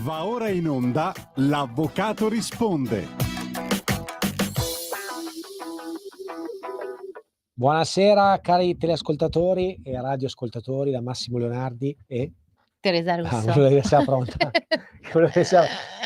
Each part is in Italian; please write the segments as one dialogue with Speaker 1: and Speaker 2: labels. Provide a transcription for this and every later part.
Speaker 1: Va ora in onda L'Avvocato risponde.
Speaker 2: Buonasera cari teleascoltatori e radioascoltatori da Massimo Leonardi e
Speaker 3: Teresa Russo.
Speaker 2: volevo che sia pronta.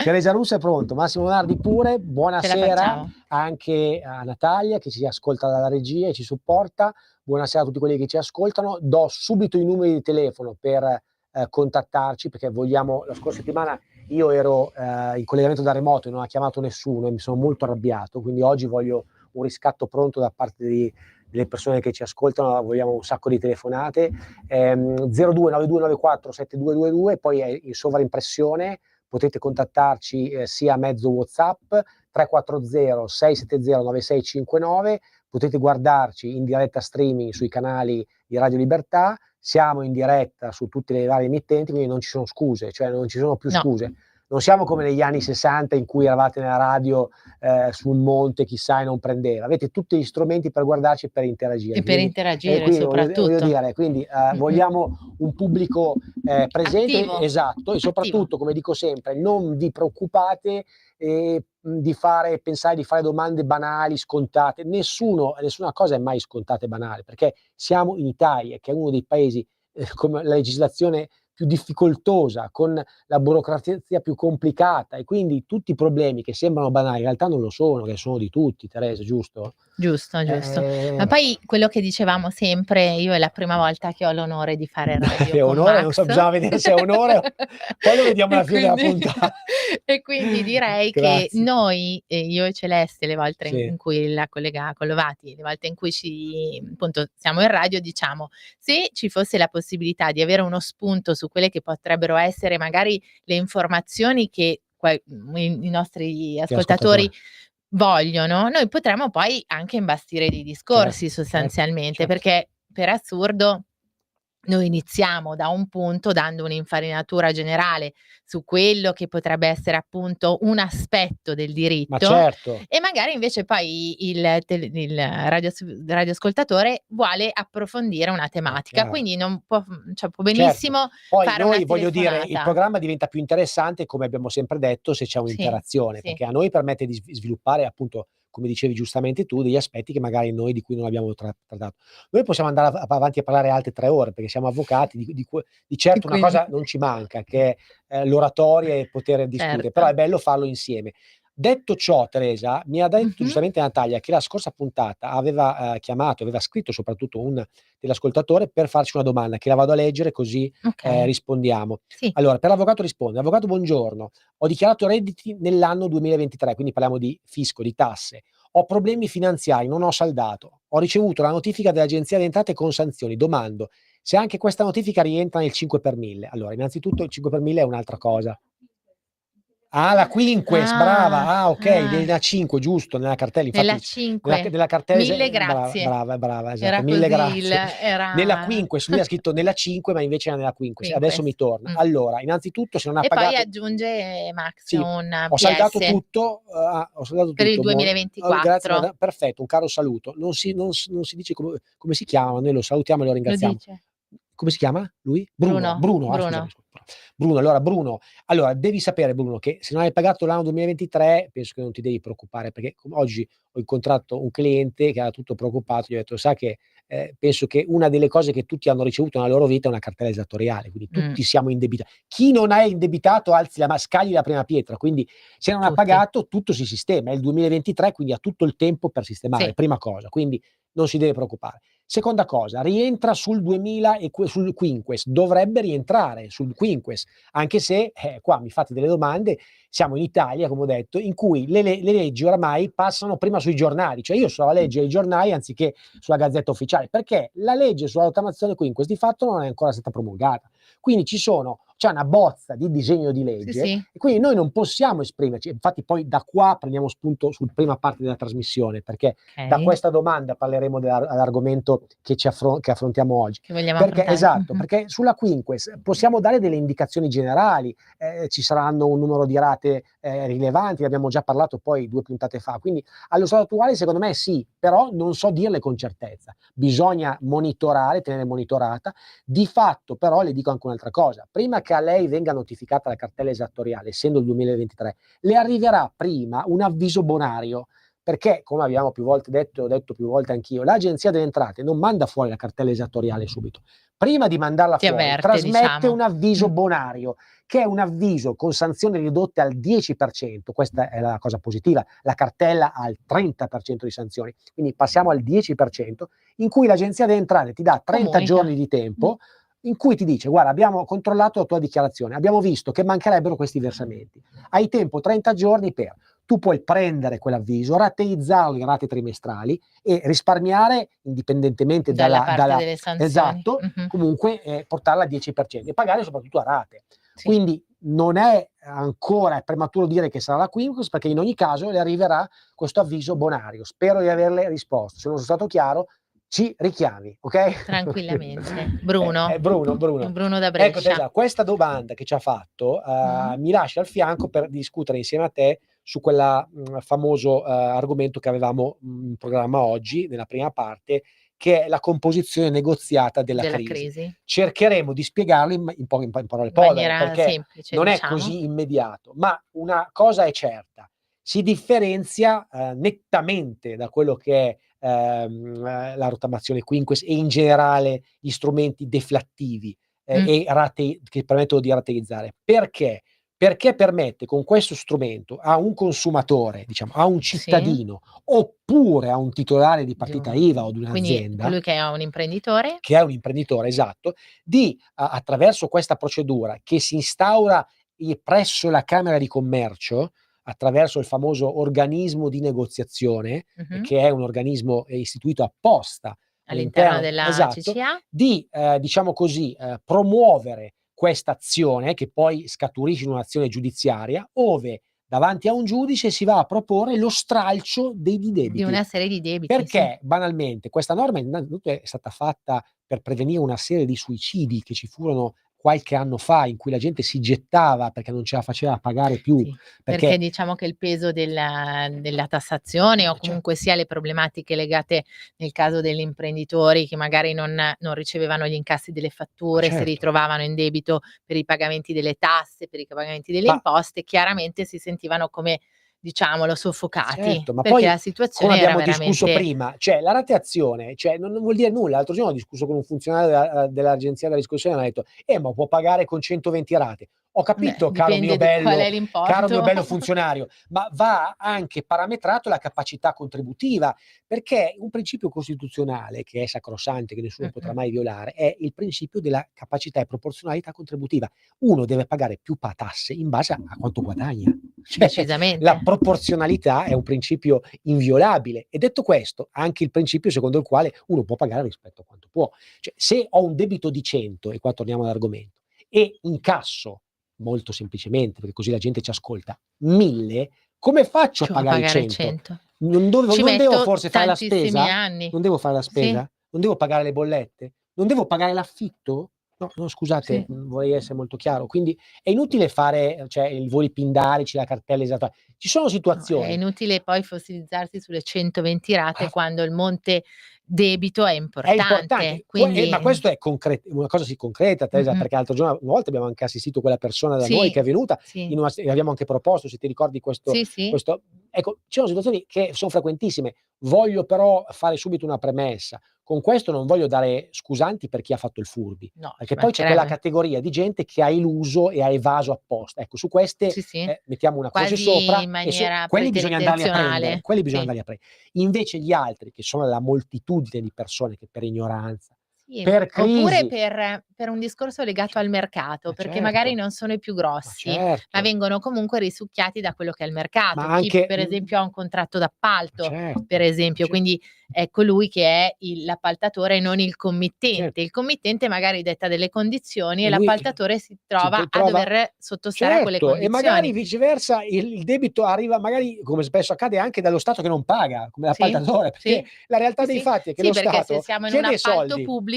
Speaker 2: Teresa Russo è pronto, Massimo Leonardi pure. Buonasera anche a Natalia che ci ascolta dalla regia e ci supporta. Buonasera a tutti quelli che ci ascoltano. Do subito i numeri di telefono per contattarci, perché vogliamo. La scorsa settimana io ero in collegamento da remoto e non ha chiamato nessuno e mi sono molto arrabbiato, quindi oggi voglio un riscatto pronto da parte delle persone che ci ascoltano. Vogliamo un sacco di telefonate. 0292947222, poi è in sovraimpressione, potete contattarci sia a mezzo WhatsApp 340 670 9659, potete guardarci in diretta streaming sui canali di Radio Libertà. Siamo in diretta su tutte le varie emittenti, quindi non ci sono scuse, cioè non ci sono più scuse. Non siamo come negli anni 60 in cui eravate nella radio sul monte, chissà, e non prendeva. Avete tutti gli strumenti per guardarci e per interagire.
Speaker 3: E per interagire
Speaker 2: quindi,
Speaker 3: soprattutto.
Speaker 2: voglio dire, quindi vogliamo un pubblico presente,
Speaker 3: attivo,
Speaker 2: esatto, e soprattutto,
Speaker 3: attivo.
Speaker 2: come dico sempre, non vi preoccupate pensare di fare domande banali, scontate. Nessuna cosa è mai scontata e banale, perché siamo in Italia, che è uno dei paesi con la legislazione più difficoltosa, con la burocrazia più complicata, e quindi tutti i problemi che sembrano banali in realtà non lo sono, che sono di tutti, Teresa, giusto?
Speaker 3: Giusto. Ma poi quello che dicevamo sempre, io è la prima volta che ho l'onore di fare radio con
Speaker 2: onore,
Speaker 3: Max.
Speaker 2: non so, bisogna vedere se è onore, poi lo vediamo alla fine della puntata.
Speaker 3: E quindi direi che noi, io e Celeste, le volte in cui la collega Collovati, le volte in cui appunto siamo in radio, diciamo, se ci fosse la possibilità di avere uno spunto su quelle che potrebbero essere magari le informazioni che i nostri ascoltatori vogliono, noi potremmo poi anche imbastire dei discorsi sostanzialmente, perché per assurdo noi iniziamo da un punto dando un'infarinatura generale su quello che potrebbe essere appunto un aspetto del diritto, e magari invece poi il radioascoltatore vuole approfondire una tematica, quindi non può, cioè può benissimo
Speaker 2: poi
Speaker 3: fare
Speaker 2: noi,
Speaker 3: una
Speaker 2: voglio dire, il
Speaker 3: telefonata.
Speaker 2: programma diventa più interessante, come abbiamo sempre detto, se c'è un'interazione, perché a noi permette di sviluppare, appunto, come dicevi giustamente tu, degli aspetti che magari noi di cui non abbiamo trattato. Noi possiamo andare avanti a parlare altre 3 ore, perché siamo avvocati, di certo una cosa non ci manca, che è l'oratoria e poter discutere, però è bello farlo insieme. Detto ciò, Teresa, mi ha detto giustamente Natalia che la scorsa puntata aveva scritto soprattutto un dell'ascoltatore per farci una domanda, che la vado a leggere così rispondiamo. Allora, per l'avvocato risponde: avvocato, buongiorno, ho dichiarato redditi nell'anno 2023, quindi parliamo di fisco, di tasse. Ho problemi finanziari, non ho saldato. Ho ricevuto la notifica dell'Agenzia delle Entrate con sanzioni. Domando se anche questa notifica rientra nel 5 per 1000. Allora, innanzitutto il 5 per 1000 è un'altra cosa. La quinques, brava. Nella 5, giusto, nella cartella, infatti.
Speaker 3: Nella 5.
Speaker 2: Della cartella,
Speaker 3: Mille grazie.
Speaker 2: brava, esatto.
Speaker 3: Era
Speaker 2: Mille
Speaker 3: così
Speaker 2: grazie. Nella quinques, lui ha scritto nella 5, ma invece era nella quinques. Adesso mi torna. Allora, innanzitutto, se non ha pagato.
Speaker 3: E poi aggiunge Max un PS.
Speaker 2: Ho saldato tutto.
Speaker 3: Per il 2024.
Speaker 2: Grazie, perfetto, un caro saluto. Non si dice come si chiama, noi lo salutiamo e lo ringraziamo.
Speaker 3: Lo dice.
Speaker 2: Come si chiama lui?
Speaker 3: Bruno.
Speaker 2: Scusami. Allora, devi sapere, Bruno, che se non hai pagato l'anno 2023, penso che non ti devi preoccupare, perché oggi ho incontrato un cliente che era tutto preoccupato. Gli ho detto: sa che penso che una delle cose che tutti hanno ricevuto nella loro vita è una cartella esattoriale, quindi tutti siamo indebitati. Chi non è indebitato scagli la prima pietra, quindi se non ha pagato tutto si sistema, è il 2023, quindi ha tutto il tempo per sistemare, prima cosa, quindi non si deve preoccupare. Seconda cosa, rientra sul 2000 e sul quinques, dovrebbe rientrare sul quinques, anche se qua mi fate delle domande. Siamo in Italia, come ho detto, in cui le leggi oramai passano prima sui giornali, cioè io so la legge dei giornali anziché sulla Gazzetta Ufficiale, perché la legge sulla rottamazione quinques di fatto non è ancora stata promulgata, quindi c'è una bozza di disegno di legge e quindi noi non possiamo esprimerci. Infatti poi da qua prendiamo spunto sulla prima parte della trasmissione, perché da questa domanda parleremo dell'argomento che affrontiamo oggi. Perché sulla quinques possiamo dare delle indicazioni generali, ci saranno un numero di rate rilevanti, ne abbiamo già parlato poi 2 puntate fa, quindi allo stato attuale secondo me sì, però non so dirle con certezza. Bisogna monitorare, tenere monitorata. Di fatto però le dico anche un'altra cosa: prima che a lei venga notificata la cartella esattoriale, essendo il 2023, le arriverà prima un avviso bonario, perché come abbiamo più volte detto, ho detto più volte anch'io, l'Agenzia delle Entrate non manda fuori la cartella esattoriale subito. Prima di mandarla
Speaker 3: Ti
Speaker 2: fuori,
Speaker 3: avverte,
Speaker 2: trasmette un
Speaker 3: diciamo.
Speaker 2: avviso bonario, che è un avviso con sanzioni ridotte al 10%, questa è la cosa positiva, la cartella ha il 30% di sanzioni, quindi passiamo al 10%, in cui l'Agenzia delle Entrate ti dà 30
Speaker 3: Comunica.
Speaker 2: giorni di tempo, in cui ti dice: guarda, abbiamo controllato la tua dichiarazione, abbiamo visto che mancherebbero questi versamenti, hai tempo 30 giorni per... Tu puoi prendere quell'avviso, rateizzarlo in rate trimestrali e risparmiare, indipendentemente
Speaker 3: Dalla parte delle sanzioni.
Speaker 2: esatto, comunque portarla al 10% e pagare soprattutto a rate.
Speaker 3: Sì.
Speaker 2: Quindi non è ancora, è prematuro dire che sarà la Quinquus, perché in ogni caso le arriverà questo avviso bonario. Spero di averle risposto. Se non sono stato chiaro, ci richiami, ok?
Speaker 3: Tranquillamente. Bruno. Bruno da
Speaker 2: Ecco,
Speaker 3: Brescia.
Speaker 2: Teresa, questa domanda che ci ha fatto mi lascia al fianco per discutere insieme a te su quel famoso argomento che avevamo in programma oggi, nella prima parte, che è la composizione negoziata della crisi. Cercheremo di spiegarlo in parole povere, perché
Speaker 3: semplice,
Speaker 2: non è
Speaker 3: diciamo.
Speaker 2: così immediato, ma una cosa è certa: si differenzia nettamente da quello che è la rottamazione quinquess e in generale gli strumenti deflattivi e che permettono di rateizzare. Perché? Perché permette con questo strumento a un consumatore, diciamo, a un cittadino, oppure a un titolare di partita IVA o di un'azienda,
Speaker 3: quindi colui che è un imprenditore,
Speaker 2: esatto, di attraverso questa procedura che si instaura presso la Camera di Commercio, attraverso il famoso organismo di negoziazione, che è un organismo organismo apposta
Speaker 3: all'interno della
Speaker 2: esatto,
Speaker 3: CCA,
Speaker 2: di diciamo così promuovere questa azione, che poi scaturisce in un'azione giudiziaria, ove davanti a un giudice si va a proporre lo stralcio dei debiti.
Speaker 3: di una serie di debiti.
Speaker 2: Perché banalmente questa norma innanzitutto è stata fatta per prevenire una serie di suicidi che ci furono qualche anno fa, in cui la gente si gettava perché non ce la faceva pagare più.
Speaker 3: Sì, perché diciamo che il peso della tassazione o comunque sia le problematiche legate nel caso degli imprenditori che magari non ricevevano gli incassi delle fatture, si ritrovavano in debito per i pagamenti delle tasse, per i pagamenti delle imposte, chiaramente si sentivano come, diciamolo, soffocati,
Speaker 2: Certo, ma
Speaker 3: perché
Speaker 2: poi,
Speaker 3: la situazione
Speaker 2: come
Speaker 3: era
Speaker 2: abbiamo discusso
Speaker 3: veramente...
Speaker 2: prima, cioè la rateazione, cioè non vuol dire nulla. L'altro giorno ho discusso con un funzionario dell'Agenzia della Riscossione e mi ha detto: ma può pagare con 120 rate. Ho capito, caro mio
Speaker 3: dipende di qual è
Speaker 2: bello
Speaker 3: l'importo.
Speaker 2: funzionario, ma va anche parametrato la capacità contributiva, perché un principio costituzionale che è sacrosanto e che nessuno potrà mai violare è il principio della capacità e proporzionalità contributiva. Uno deve pagare più tasse in base a quanto guadagna. Cioè,
Speaker 3: Decisamente.
Speaker 2: la proporzionalità è un principio inviolabile, e detto questo, anche il principio secondo il quale uno può pagare rispetto a quanto può. Cioè, se ho un debito di 100, e qua torniamo all'argomento, e incasso, molto semplicemente, perché così la gente ci ascolta, 1000, come faccio a pagare i 100? Non devo forse fare la spesa?
Speaker 3: Anni.
Speaker 2: Non devo fare la spesa?
Speaker 3: Sì.
Speaker 2: Non devo pagare le bollette? Non devo pagare l'affitto? No, scusate, vorrei essere molto chiaro. Quindi è inutile fare, cioè, i voli pindarici, la cartella esatta. Ci sono
Speaker 3: No, è
Speaker 2: situazioni.
Speaker 3: inutile poi fossilizzarsi sulle 120 rate quando il monte debito è
Speaker 2: È importante,
Speaker 3: quindi
Speaker 2: ma questo è una cosa concreta, Teresa, perché l'altro giorno, una volta abbiamo anche assistito quella persona da noi che è venuta in una, e abbiamo anche proposto, se ti ricordi, questo. Ecco, ci sono situazioni che sono frequentissime. Voglio però fare subito una premessa: con questo non voglio dare scusanti per chi ha fatto il furbi,
Speaker 3: No,
Speaker 2: perché poi c'è quella categoria di gente che ha eluso e ha evaso apposta. Ecco, su queste mettiamo una croce sopra,
Speaker 3: in
Speaker 2: e
Speaker 3: maniera
Speaker 2: quelli bisogna andarli a prendere,
Speaker 3: pretenzionale.
Speaker 2: Invece gli altri, che sono la moltitudine di persone che per ignoranza,
Speaker 3: Sì,
Speaker 2: per
Speaker 3: oppure
Speaker 2: crisi,
Speaker 3: per un discorso legato al mercato, perché magari non sono i più
Speaker 2: ma
Speaker 3: grossi, ma vengono comunque risucchiati da quello che è il mercato.
Speaker 2: Ma
Speaker 3: Chi
Speaker 2: anche
Speaker 3: per esempio ha un contratto d'appalto,
Speaker 2: certo,
Speaker 3: per esempio, quindi è colui che è l'appaltatore e non il committente. Il committente magari detta delle condizioni e
Speaker 2: E lui
Speaker 3: l'appaltatore si trova a dover sottostare a quelle
Speaker 2: e magari
Speaker 3: condizioni.
Speaker 2: viceversa il debito arriva, magari, come spesso accade, anche dallo Stato che non paga, come l'appaltatore, perché la realtà dei fatti è che lo
Speaker 3: perché se
Speaker 2: Stato
Speaker 3: siamo in un
Speaker 2: chiede
Speaker 3: appalto
Speaker 2: soldi.
Speaker 3: pubblico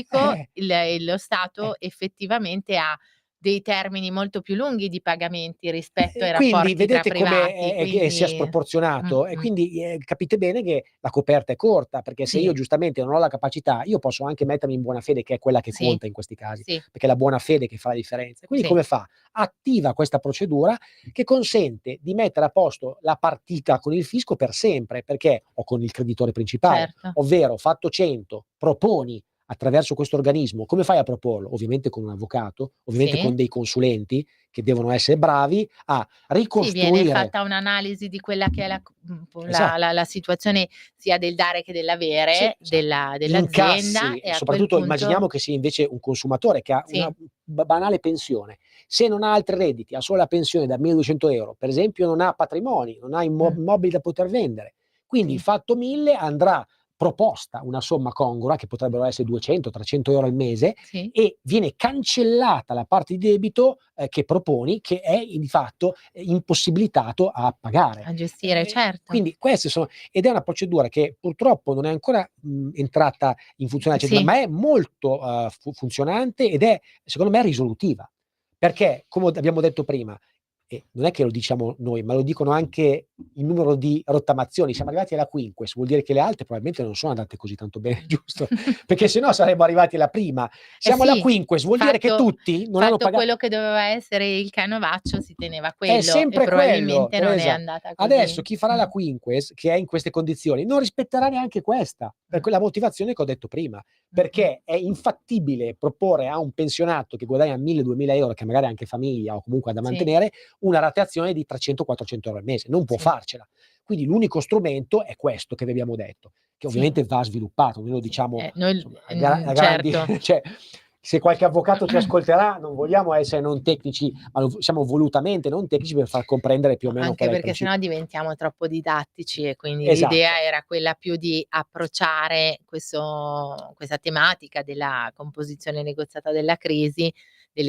Speaker 3: lo Stato effettivamente ha dei termini molto più lunghi di pagamenti rispetto ai
Speaker 2: Quindi
Speaker 3: rapporti tra
Speaker 2: vedete come
Speaker 3: privati,
Speaker 2: che sia
Speaker 3: quindi
Speaker 2: sproporzionato e
Speaker 3: mh-mh.
Speaker 2: quindi, capite bene che la coperta è corta, perché se io
Speaker 3: Sì,
Speaker 2: giustamente non ho la capacità, io posso anche mettermi in buona fede, che è quella che
Speaker 3: sì,
Speaker 2: conta in questi casi,
Speaker 3: sì,
Speaker 2: perché è la buona fede che fa la differenza. Quindi
Speaker 3: sì,
Speaker 2: come fa? Attiva questa procedura che consente di mettere a posto la partita con il fisco per sempre, perché o con il creditore principale,
Speaker 3: certo.
Speaker 2: ovvero fatto 100, proponi attraverso questo organismo. Come fai a proporlo? Ovviamente con un avvocato, ovviamente con
Speaker 3: Sì.
Speaker 2: dei consulenti che devono essere bravi a
Speaker 3: Sì, viene
Speaker 2: ricostruire.
Speaker 3: fatta un'analisi di quella che è
Speaker 2: Esatto.
Speaker 3: la situazione sia del dare che
Speaker 2: Sì,
Speaker 3: dell'avere
Speaker 2: esatto. Gli
Speaker 3: dell'azienda
Speaker 2: incassi
Speaker 3: e
Speaker 2: e
Speaker 3: a quel
Speaker 2: soprattutto immaginiamo
Speaker 3: punto
Speaker 2: che sia invece un consumatore che ha una
Speaker 3: sì,
Speaker 2: banale pensione. Se non ha altri redditi, ha solo la pensione da 1.200 € per esempio, non ha patrimoni, non ha
Speaker 3: mh,
Speaker 2: immobili da poter vendere. Quindi
Speaker 3: sì,
Speaker 2: fatto 1000 andrà proposta una somma congrua, che potrebbero essere 200, 300 € al mese,
Speaker 3: sì,
Speaker 2: e viene cancellata la parte di debito, che proponi, che è di fatto, impossibilitato a pagare.
Speaker 3: a gestire, certo.
Speaker 2: Quindi queste sono ed è una procedura che purtroppo non è ancora, entrata in funzione al 100,
Speaker 3: Sì,
Speaker 2: ma è molto, funzionante ed è secondo me risolutiva. Perché, come abbiamo detto prima, e non è che lo diciamo noi, ma lo dicono anche il numero di rottamazioni, siamo arrivati alla quinques, vuol dire che le altre probabilmente non sono andate così tanto bene, giusto? Perché se no saremmo arrivati alla prima.
Speaker 3: eh
Speaker 2: Siamo alla
Speaker 3: sì,
Speaker 2: quinques, vuol dire che tutti non hanno
Speaker 3: fatto
Speaker 2: paga
Speaker 3: quello che doveva essere il canovaccio si teneva
Speaker 2: è
Speaker 3: quello e
Speaker 2: sempre quello,
Speaker 3: probabilmente non è
Speaker 2: Teresa.
Speaker 3: andata
Speaker 2: Adesso
Speaker 3: così.
Speaker 2: chi farà la quinques, che è in queste condizioni, non rispetterà neanche questa, per
Speaker 3: Mh,
Speaker 2: quella motivazione che ho detto prima,
Speaker 3: mh-mh,
Speaker 2: perché è infattibile proporre a un pensionato che guadagna 1.000, 2.000 €, che magari ha anche famiglia o comunque ha da
Speaker 3: sì,
Speaker 2: mantenere, una rateazione di 300, 400 € al mese, non può
Speaker 3: sì,
Speaker 2: farcela. Quindi l'unico strumento è questo che vi abbiamo detto, che
Speaker 3: sì,
Speaker 2: ovviamente va sviluppato, noi lo
Speaker 3: sì.
Speaker 2: diciamo
Speaker 3: Noi l
Speaker 2: insomma a grandi
Speaker 3: certo.
Speaker 2: cioè se qualche avvocato ci ascolterà, non vogliamo essere non tecnici, ma lo siamo volutamente non tecnici per far comprendere più o meno
Speaker 3: Anche
Speaker 2: qual è il
Speaker 3: perché sennò
Speaker 2: principio.
Speaker 3: diventiamo troppo didattici e quindi
Speaker 2: Esatto.
Speaker 3: l'idea era quella più di approcciare questa tematica della composizione negoziata della crisi da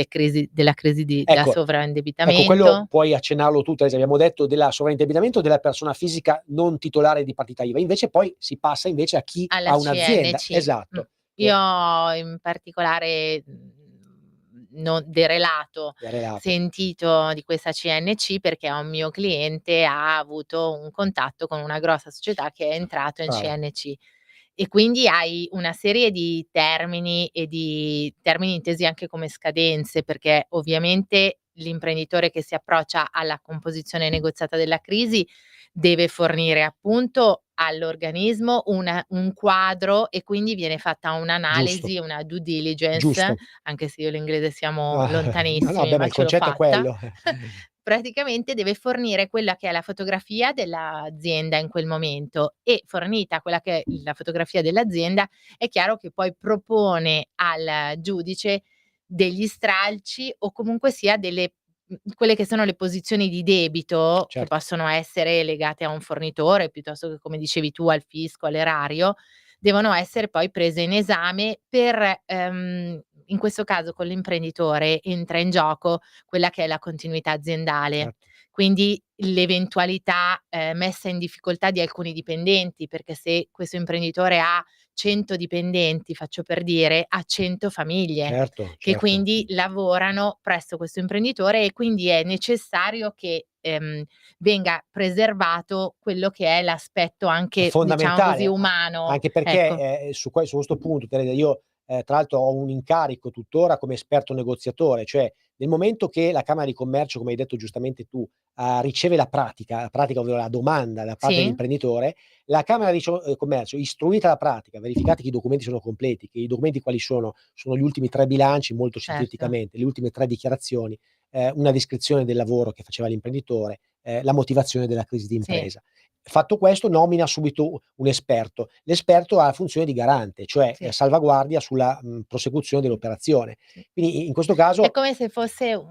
Speaker 2: Ecco, ecco quello
Speaker 3: sovraindebitamento
Speaker 2: puoi accennarlo tu Teresa, abbiamo detto della sovraindebitamento della persona fisica non titolare di partita IVA, invece poi si passa invece a chi
Speaker 3: alla
Speaker 2: ha un'azienda.
Speaker 3: CNC.
Speaker 2: Esatto,
Speaker 3: Io
Speaker 2: che
Speaker 3: ho in particolare, non derelato,
Speaker 2: è relato.
Speaker 3: sentito di questa CNC perché un mio cliente ha avuto un contatto con una grossa società che è entrato in
Speaker 2: Brava,
Speaker 3: CNC. E quindi hai una serie di termini e di termini intesi anche come scadenze, perché ovviamente l'imprenditore che si approccia alla composizione negoziata della crisi deve fornire appunto all'organismo un quadro e quindi viene fatta
Speaker 2: giusto,
Speaker 3: un'analisi, una due diligence,
Speaker 2: giusto.
Speaker 3: anche se io e l'inglese siamo
Speaker 2: Ah, no, no,
Speaker 3: lontanissimi,
Speaker 2: beh, ma
Speaker 3: ma
Speaker 2: il
Speaker 3: ce l'ho
Speaker 2: concetto è
Speaker 3: fatta.
Speaker 2: quello.
Speaker 3: Praticamente deve fornire quella che è la fotografia dell'azienda in quel momento e fornita quella che è la fotografia dell'azienda, è chiaro che poi propone al giudice degli stralci o comunque sia quelle che sono le posizioni di debito, che
Speaker 2: Certo,
Speaker 3: possono essere legate a un fornitore, piuttosto che, come dicevi tu, al fisco, all'erario, devono essere poi prese in esame per in questo caso con l'imprenditore entra in gioco quella che è la continuità aziendale.
Speaker 2: certo.
Speaker 3: Quindi l'eventualità, messa in difficoltà di alcuni dipendenti, perché se questo imprenditore ha 100 dipendenti, faccio per dire, ha 100 famiglie
Speaker 2: Certo,
Speaker 3: che
Speaker 2: certo.
Speaker 3: quindi lavorano presso questo imprenditore e quindi è necessario che, venga preservato quello che è l'aspetto
Speaker 2: È
Speaker 3: anche, diciamo così,
Speaker 2: fondamentale, a
Speaker 3: umano.
Speaker 2: anche perché,
Speaker 3: Ecco,
Speaker 2: su questo punto Teresa, io, tra l'altro ho un incarico tuttora come esperto negoziatore, cioè nel momento che la Camera di Commercio, come hai detto giustamente tu, riceve la pratica ovvero la domanda da parte
Speaker 3: sì,
Speaker 2: dell'imprenditore, la Camera di Commercio, istruita la pratica, verificati che i documenti sono completi, che i documenti quali sono? Sono gli ultimi 3 bilanci, molto
Speaker 3: certo,
Speaker 2: sinteticamente, le ultime 3 dichiarazioni, una descrizione del lavoro che faceva l'imprenditore, la motivazione della crisi
Speaker 3: sì,
Speaker 2: d'impresa. Fatto questo nomina subito un esperto. L'esperto ha la funzione di garante, cioè,
Speaker 3: sì,
Speaker 2: salvaguardia sulla, prosecuzione dell'operazione.
Speaker 3: sì.
Speaker 2: Quindi in questo
Speaker 3: È
Speaker 2: caso
Speaker 3: come se fosse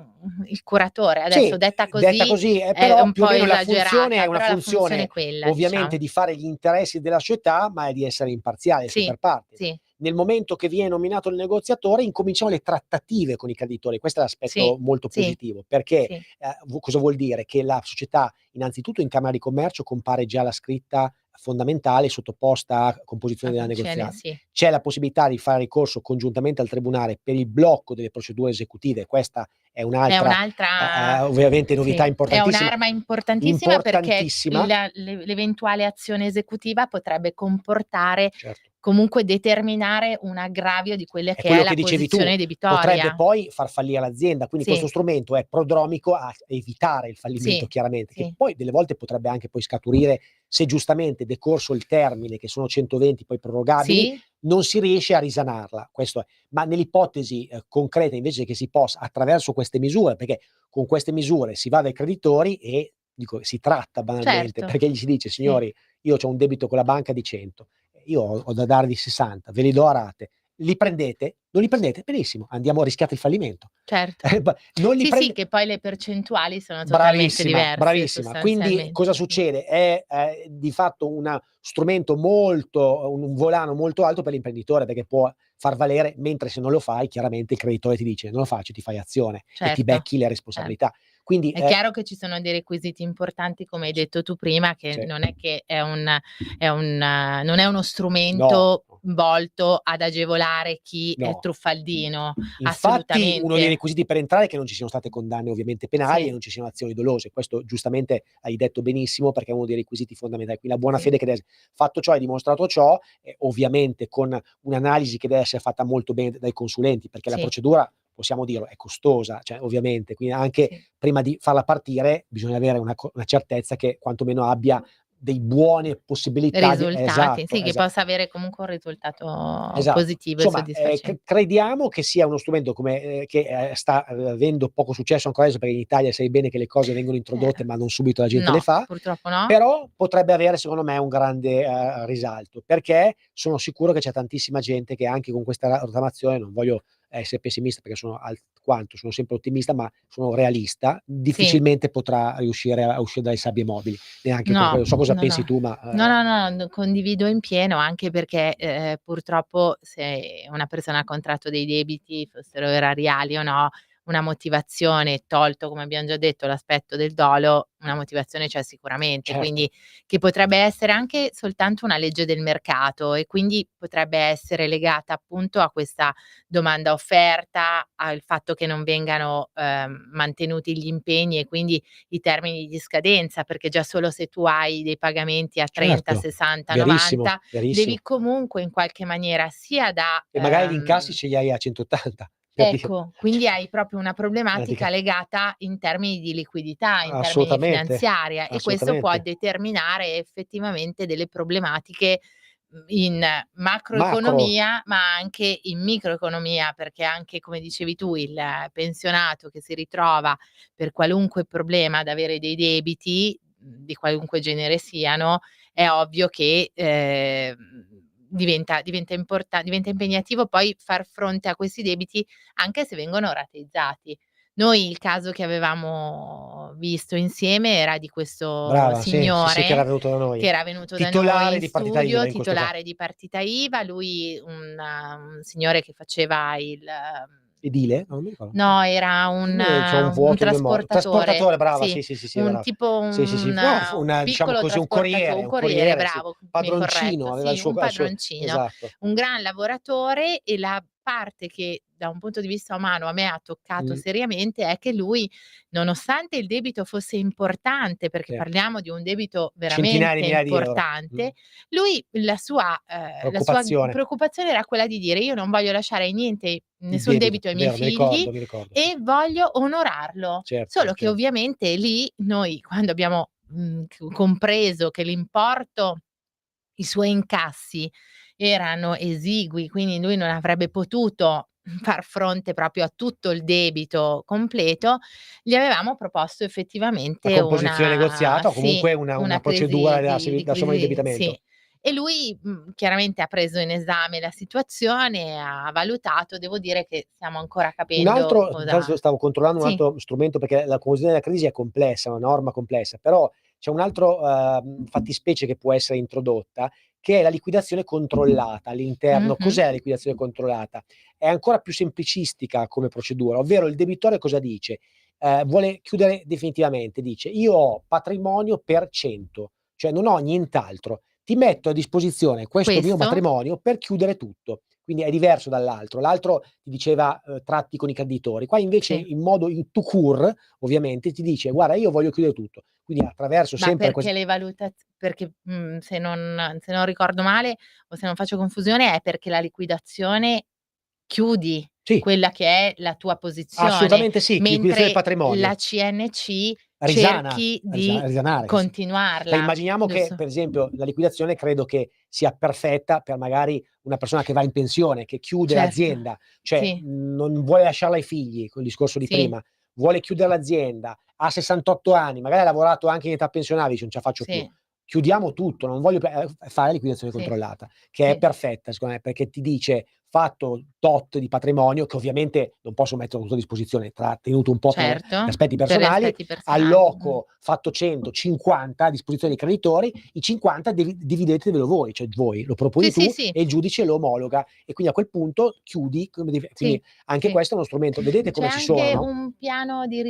Speaker 3: il curatore, adesso
Speaker 2: sì,
Speaker 3: detta
Speaker 2: detta
Speaker 3: così
Speaker 2: così,
Speaker 3: è
Speaker 2: però
Speaker 3: un
Speaker 2: più o
Speaker 3: po'
Speaker 2: meno la funzione è
Speaker 3: esagerata,
Speaker 2: una
Speaker 3: però la funzione è
Speaker 2: funzione
Speaker 3: quella,
Speaker 2: ovviamente
Speaker 3: diciamo.
Speaker 2: di fare gli interessi della società, ma è di essere imparziale,
Speaker 3: Sì,
Speaker 2: super partes.
Speaker 3: sì,
Speaker 2: nel momento che viene nominato il negoziatore incominciano le trattative con i creditori. Questo è l'aspetto molto positivo, perché cosa vuol dire? Che la società innanzitutto in Camera di Commercio compare già la scritta fondamentale sottoposta a composizione della negoziata. C'è la possibilità di fare ricorso congiuntamente al tribunale per il blocco delle procedure esecutive. Questa è un'altra ovviamente novità importantissima.
Speaker 3: È un'arma importantissima, perché l'eventuale azione esecutiva potrebbe comportare comunque determinare un aggravio di quelle che è la posizione debitoria.
Speaker 2: Potrebbe poi far fallire l'azienda, quindi questo strumento è prodromico a evitare il fallimento, chiaramente, che poi delle volte potrebbe anche poi scaturire, se giustamente decorso il termine, che sono 120 poi prorogabili, non si riesce a risanarla, questo è. Ma nell'ipotesi concreta invece che si possa, attraverso queste misure, perché con queste misure si va dai creditori e si tratta banalmente, perché gli si dice: signori, io ho un debito con la banca di 100, io ho da darvi 60, ve li do a rate, li prendete? Non li prendete? Benissimo, andiamo a rischiare il fallimento.
Speaker 3: Non li sì, che poi le percentuali sono totalmente diverse.
Speaker 2: Bravissima. Quindi cosa succede? È di fatto uno strumento un volano molto alto per l'imprenditore, perché può far valere, mentre se non lo fai, chiaramente il creditore ti dice: non lo faccio, ti fai azione e ti becchi le responsabilità. Quindi
Speaker 3: è chiaro che ci sono dei requisiti importanti, come hai detto tu prima, che non è che non è uno strumento volto ad agevolare chi è truffaldino.
Speaker 2: Infatti uno dei requisiti per entrare è che non ci siano state condanne ovviamente penali e non ci siano azioni dolose. Questo giustamente hai detto benissimo, perché è uno dei requisiti fondamentali. Quindi la buona fede che deve essere. Fatto ciò, hai dimostrato ciò, ovviamente con un'analisi che deve essere fatta molto bene dai consulenti, perché la procedura, possiamo dirlo, è costosa, cioè ovviamente, quindi anche prima di farla partire bisogna avere una certezza che quantomeno abbia dei buone possibilità
Speaker 3: risultati, che possa avere comunque un risultato positivo e soddisfacente.
Speaker 2: Crediamo che sia uno strumento come che sta avendo poco successo ancora adesso, perché in Italia sai bene che le cose vengono introdotte ma non subito la gente le fa.
Speaker 3: Purtroppo no.
Speaker 2: Però potrebbe avere, secondo me, un grande risalto, perché sono sicuro che c'è tantissima gente che anche con questa rottamazione, non voglio essere pessimista perché sono sono sempre ottimista, ma sono realista, difficilmente potrà riuscire a uscire dalle sabbie mobili, neanche non so cosa pensi tu, ma
Speaker 3: no, condivido in pieno, anche perché purtroppo se una persona ha contratto dei debiti, fossero erariali o no, una motivazione, tolto, come abbiamo già detto, l'aspetto del dolo, una motivazione c'è sicuramente, quindi che potrebbe essere anche soltanto una legge del mercato, e quindi potrebbe essere legata appunto a questa domanda offerta, al fatto che non vengano mantenuti gli impegni e quindi i termini di scadenza, perché già solo se tu hai dei pagamenti a 30, 60, 90, devi comunque in qualche maniera sia da
Speaker 2: e magari gli incassi ce li hai a 180.
Speaker 3: Quindi hai proprio una problematica legata in termini di liquidità, in termini finanziaria, e questo può determinare effettivamente delle problematiche in macroeconomia, ma anche in microeconomia, perché anche, come dicevi tu, il pensionato che si ritrova per qualunque problema ad avere dei debiti, di qualunque genere siano, è ovvio che diventa impegnativo poi far fronte a questi debiti, anche se vengono rateizzati. Noi il caso che avevamo visto insieme era di questo signore
Speaker 2: che era venuto da noi,
Speaker 3: titolare di partita IVA, titolare di partita IVA, lui un signore che faceva il
Speaker 2: edile? Non mi ricordo.
Speaker 3: No, era un trasportatore.
Speaker 2: Brava,
Speaker 3: un tipo un
Speaker 2: diciamo
Speaker 3: piccolo
Speaker 2: così, un
Speaker 3: corriere, bravo,
Speaker 2: padroncino, aveva il suo
Speaker 3: un padroncino, un gran lavoratore, e la parte che da un punto di vista umano a me ha toccato seriamente è che lui, nonostante il debito fosse importante, perché parliamo di un debito veramente importante, lui la sua preoccupazione era quella di dire: io non voglio lasciare nessun debito ai miei figli,
Speaker 2: mi ricordo.
Speaker 3: e voglio onorarlo. Solo che ovviamente lì noi, quando abbiamo compreso che l'importo, i suoi incassi erano esigui, quindi lui non avrebbe potuto far fronte proprio a tutto il debito completo, gli avevamo proposto effettivamente
Speaker 2: una composizione negoziata o comunque una procedura da somma di indebitamento.
Speaker 3: E lui chiaramente ha preso in esame la situazione, ha valutato. Devo dire che stiamo ancora capendo
Speaker 2: stavo controllando un altro strumento, perché la composizione della crisi è complessa, è una norma complessa, però c'è un altro fattispecie che può essere introdotta, che è la liquidazione controllata all'interno.
Speaker 3: Mh-mh.
Speaker 2: Cos'è la liquidazione controllata? È ancora più semplicistica come procedura, ovvero il debitore cosa dice? Vuole chiudere definitivamente, dice: "Io ho patrimonio per 100, cioè non ho nient'altro. Ti metto a disposizione questo mio
Speaker 3: Questo?
Speaker 2: patrimonio per chiudere tutto." Quindi è diverso dall'altro. L'altro ti diceva, tratti con i creditori. Qua invece
Speaker 3: Sì.
Speaker 2: in modo in tout court, ovviamente, ti dice: "Guarda, io voglio chiudere tutto." Quindi attraverso
Speaker 3: Ma
Speaker 2: sempre
Speaker 3: perché le perché, se non ricordo male o se non faccio confusione, è perché la liquidazione chiudi
Speaker 2: sì,
Speaker 3: quella che è la tua posizione,
Speaker 2: assolutamente sì, liquidazione del
Speaker 3: mentre
Speaker 2: patrimonio.
Speaker 3: la CNC
Speaker 2: Risana,
Speaker 3: cerchi di
Speaker 2: risanare, sì. Cioè
Speaker 3: continuarla,
Speaker 2: immaginiamo che,
Speaker 3: giusto?
Speaker 2: per esempio, la liquidazione credo che sia perfetta per magari una persona che va in pensione, che chiude
Speaker 3: Certo.
Speaker 2: l'azienda, cioè,
Speaker 3: Sì,
Speaker 2: non vuole lasciarla ai figli, quel discorso di
Speaker 3: sì,
Speaker 2: prima, vuole chiudere l'azienda, ha 68 anni, magari ha lavorato anche in età pensionabile, dice: "Non ce la faccio più.
Speaker 3: sì,
Speaker 2: Chiudiamo tutto, non voglio fare la liquidazione
Speaker 3: sì,
Speaker 2: controllata", che è
Speaker 3: sì.
Speaker 2: perfetta secondo me, perché ti dice: "Fatto tot di patrimonio", che ovviamente non posso metterlo tutto a disposizione, tenuto un po' per
Speaker 3: Certo,
Speaker 2: aspetti
Speaker 3: per gli
Speaker 2: personali,
Speaker 3: aspetti
Speaker 2: al
Speaker 3: personali.
Speaker 2: loco fatto 100, 50 a disposizione dei creditori, i 50 dividetevelo voi, cioè voi lo proponi
Speaker 3: Sì, sì,
Speaker 2: tu
Speaker 3: sì,
Speaker 2: e il giudice lo omologa e quindi a quel punto chiudi quindi
Speaker 3: sì,
Speaker 2: anche
Speaker 3: sì.
Speaker 2: questo è uno strumento. Vedete
Speaker 3: C'è
Speaker 2: come ci sono,
Speaker 3: anche
Speaker 2: no?
Speaker 3: un piano di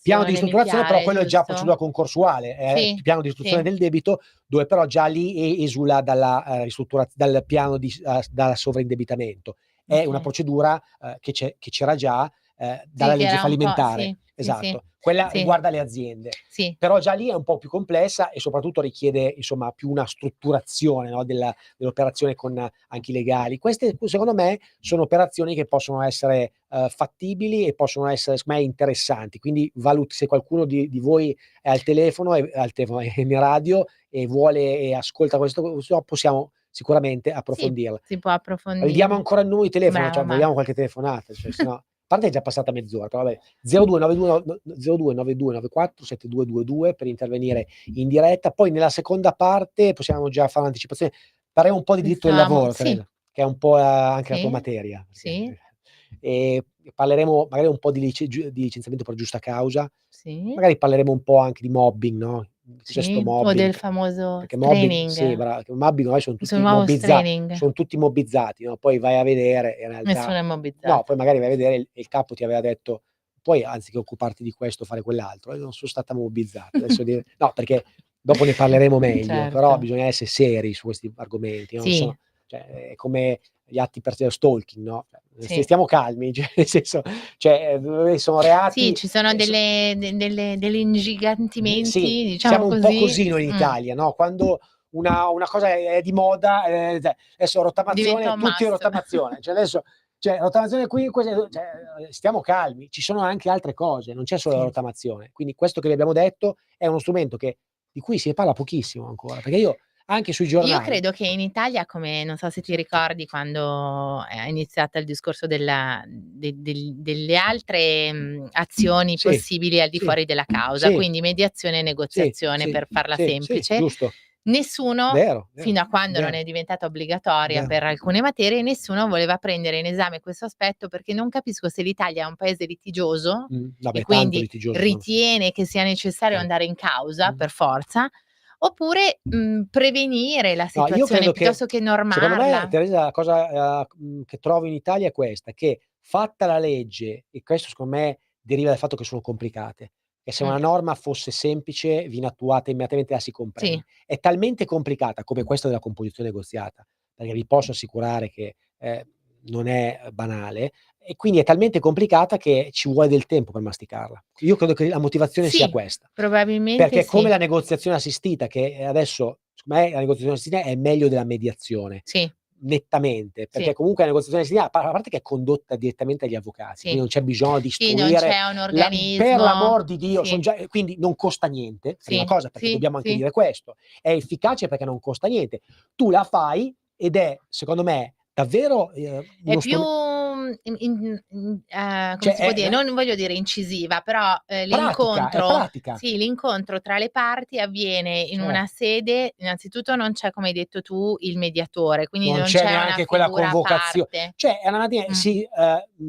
Speaker 2: Piano di
Speaker 3: ristrutturazione, mi
Speaker 2: ristrutturazione, però
Speaker 3: pare,
Speaker 2: quello è già
Speaker 3: giusto?
Speaker 2: procedura concorsuale, è
Speaker 3: Sì,
Speaker 2: piano di ristrutturazione
Speaker 3: sì,
Speaker 2: del debito, dove però già lì esula dalla, dal piano di dal sovraindebitamento. È una
Speaker 3: okay.
Speaker 2: procedura, che c'era già,
Speaker 3: Sì,
Speaker 2: dalla
Speaker 3: che
Speaker 2: legge
Speaker 3: era un po'
Speaker 2: fallimentare,
Speaker 3: sì, sì, sì,
Speaker 2: esatto. Quella
Speaker 3: sì,
Speaker 2: riguarda le aziende.
Speaker 3: sì,
Speaker 2: Però già lì è un po' più complessa e soprattutto richiede, insomma, più una strutturazione, no, dell'operazione con anche i legali. Queste secondo me sono operazioni che possono essere, fattibili e possono essere secondo me interessanti. Quindi se qualcuno di voi è al telefono, è in radio e vuole e ascolta questo possiamo sicuramente
Speaker 3: sì,
Speaker 2: approfondirla.
Speaker 3: si può
Speaker 2: Ridiamo
Speaker 3: approfondire.
Speaker 2: ancora il numero di telefono,
Speaker 3: Bravo
Speaker 2: cioè vogliamo
Speaker 3: Marco.
Speaker 2: qualche telefonata, cioè se no a parte è già passata mezz'ora, però vabbè. 0292 029294 7222 per intervenire in diretta. Poi nella seconda parte possiamo già fare un'anticipazione. Parliamo un po' di diritto del
Speaker 3: Pensavamo
Speaker 2: lavoro,
Speaker 3: sì,
Speaker 2: credo, che è un po' anche la tua
Speaker 3: sì,
Speaker 2: materia,
Speaker 3: sì,
Speaker 2: perché parleremo magari un po' di licenziamento per giusta causa,
Speaker 3: sì,
Speaker 2: magari parleremo un po' anche di mobbing, no, cos'è 'sto
Speaker 3: sì, o
Speaker 2: mobbing,
Speaker 3: del famoso
Speaker 2: perché mobbing sì,
Speaker 3: training,
Speaker 2: che mobbing ormai
Speaker 3: sul nuovo training.
Speaker 2: son tutti mobbizzati, no, poi vai a vedere e in realtà
Speaker 3: Nessuno è
Speaker 2: no,
Speaker 3: mobbizzato.
Speaker 2: poi magari vai a vedere il capo ti aveva detto: "Puoi anziché occuparti di questo fare quell'altro." "Non son stata mobbizzata." Adesso no, perché dopo ne parleremo meglio, però
Speaker 3: Certo.
Speaker 2: bisogna essere seri su questi argomenti, non
Speaker 3: Sì,
Speaker 2: sono cioè è come gli atti per stalking, no,
Speaker 3: sì.
Speaker 2: stiamo calmi, cioè nel senso, cioè sono
Speaker 3: Sì,
Speaker 2: reati
Speaker 3: ci sono
Speaker 2: so
Speaker 3: degli
Speaker 2: sì,
Speaker 3: ingigantimenti, diciamo
Speaker 2: siamo un po'
Speaker 3: così,
Speaker 2: così noi in Italia, no, quando una cosa è di moda, adesso
Speaker 3: diventa
Speaker 2: rottamazione,
Speaker 3: un
Speaker 2: tutti in
Speaker 3: must.
Speaker 2: rottamazione, cioè adesso cioè rottamazione qui, cioè stiamo calmi, ci sono anche altre cose, non c'è solo la
Speaker 3: Sì.
Speaker 2: rottamazione. Quindi questo che vi abbiamo detto è uno strumento di cui si parla pochissimo ancora, perché io anche sui
Speaker 3: Io
Speaker 2: giornali
Speaker 3: credo che in Italia, come non so se ti ricordi quando è iniziata il discorso delle altre, azioni
Speaker 2: sì,
Speaker 3: possibili al di
Speaker 2: sì,
Speaker 3: fuori della causa,
Speaker 2: sì,
Speaker 3: quindi mediazione e
Speaker 2: sì,
Speaker 3: negoziazione
Speaker 2: sì,
Speaker 3: per farla
Speaker 2: sì, sì,
Speaker 3: semplice,
Speaker 2: giusto.
Speaker 3: nessuno,
Speaker 2: Vero, vero,
Speaker 3: fino a quando non
Speaker 2: vero,
Speaker 3: è diventata obbligatoria
Speaker 2: vero.
Speaker 3: per alcune materie, nessuno voleva prendere in esame questo aspetto, perché non capisco se l'Italia è un paese litigioso e
Speaker 2: Vabbè tanto
Speaker 3: quindi
Speaker 2: litigioso secondo me.
Speaker 3: ritiene che sia necessario
Speaker 2: Tanto.
Speaker 3: andare in causa
Speaker 2: Mh.
Speaker 3: per forza, oppure, prevenire la
Speaker 2: No, io
Speaker 3: situazione
Speaker 2: credo che
Speaker 3: piuttosto che
Speaker 2: secondo me
Speaker 3: normarla.
Speaker 2: Teresa la cosa, che trovo in Italia è questa, che fatta la legge, e questo secondo me deriva dal fatto che sono complicate, e se
Speaker 3: Mh,
Speaker 2: una norma fosse semplice viene attuata immediatamente, la si
Speaker 3: sì,
Speaker 2: comprende. È talmente complicata come questa della composizione negoziata, perché vi posso assicurare che, non è banale, e quindi è talmente complicata che ci vuole del tempo per masticarla. Io credo che la motivazione sia
Speaker 3: sì,
Speaker 2: questa.
Speaker 3: probabilmente
Speaker 2: Perché come
Speaker 3: sì,
Speaker 2: la negoziazione assistita, che adesso secondo me la negoziazione assistita è meglio della mediazione,
Speaker 3: sì,
Speaker 2: nettamente, perché
Speaker 3: sì,
Speaker 2: comunque la negoziazione assistita a parte che è condotta direttamente dagli avvocati, quindi
Speaker 3: sì.
Speaker 2: non c'è bisogno di
Speaker 3: Sì, non
Speaker 2: istruire
Speaker 3: c'è un
Speaker 2: per
Speaker 3: organismo
Speaker 2: l'amor di Dio, son
Speaker 3: sì,
Speaker 2: già quindi non costa niente, prima
Speaker 3: sì,
Speaker 2: cosa, perché
Speaker 3: sì,
Speaker 2: dobbiamo anche
Speaker 3: sì.
Speaker 2: dire questo. È efficace perché non costa niente. Tu la fai ed è, secondo me, davvero,
Speaker 3: È
Speaker 2: uno
Speaker 3: più,
Speaker 2: strume
Speaker 3: come
Speaker 2: Cioè
Speaker 3: si può
Speaker 2: è
Speaker 3: dire, non voglio dire incisiva, però,
Speaker 2: pratica, è pratica.
Speaker 3: sì, l'incontro tra le parti avviene in una
Speaker 2: Certo.
Speaker 3: sede innanzitutto non c'è, come hai detto tu, il mediatore, quindi
Speaker 2: Non
Speaker 3: non
Speaker 2: c'è
Speaker 3: c'è una
Speaker 2: neanche quella
Speaker 3: figura a
Speaker 2: convocazio
Speaker 3: parte.
Speaker 2: cioè è una materia si,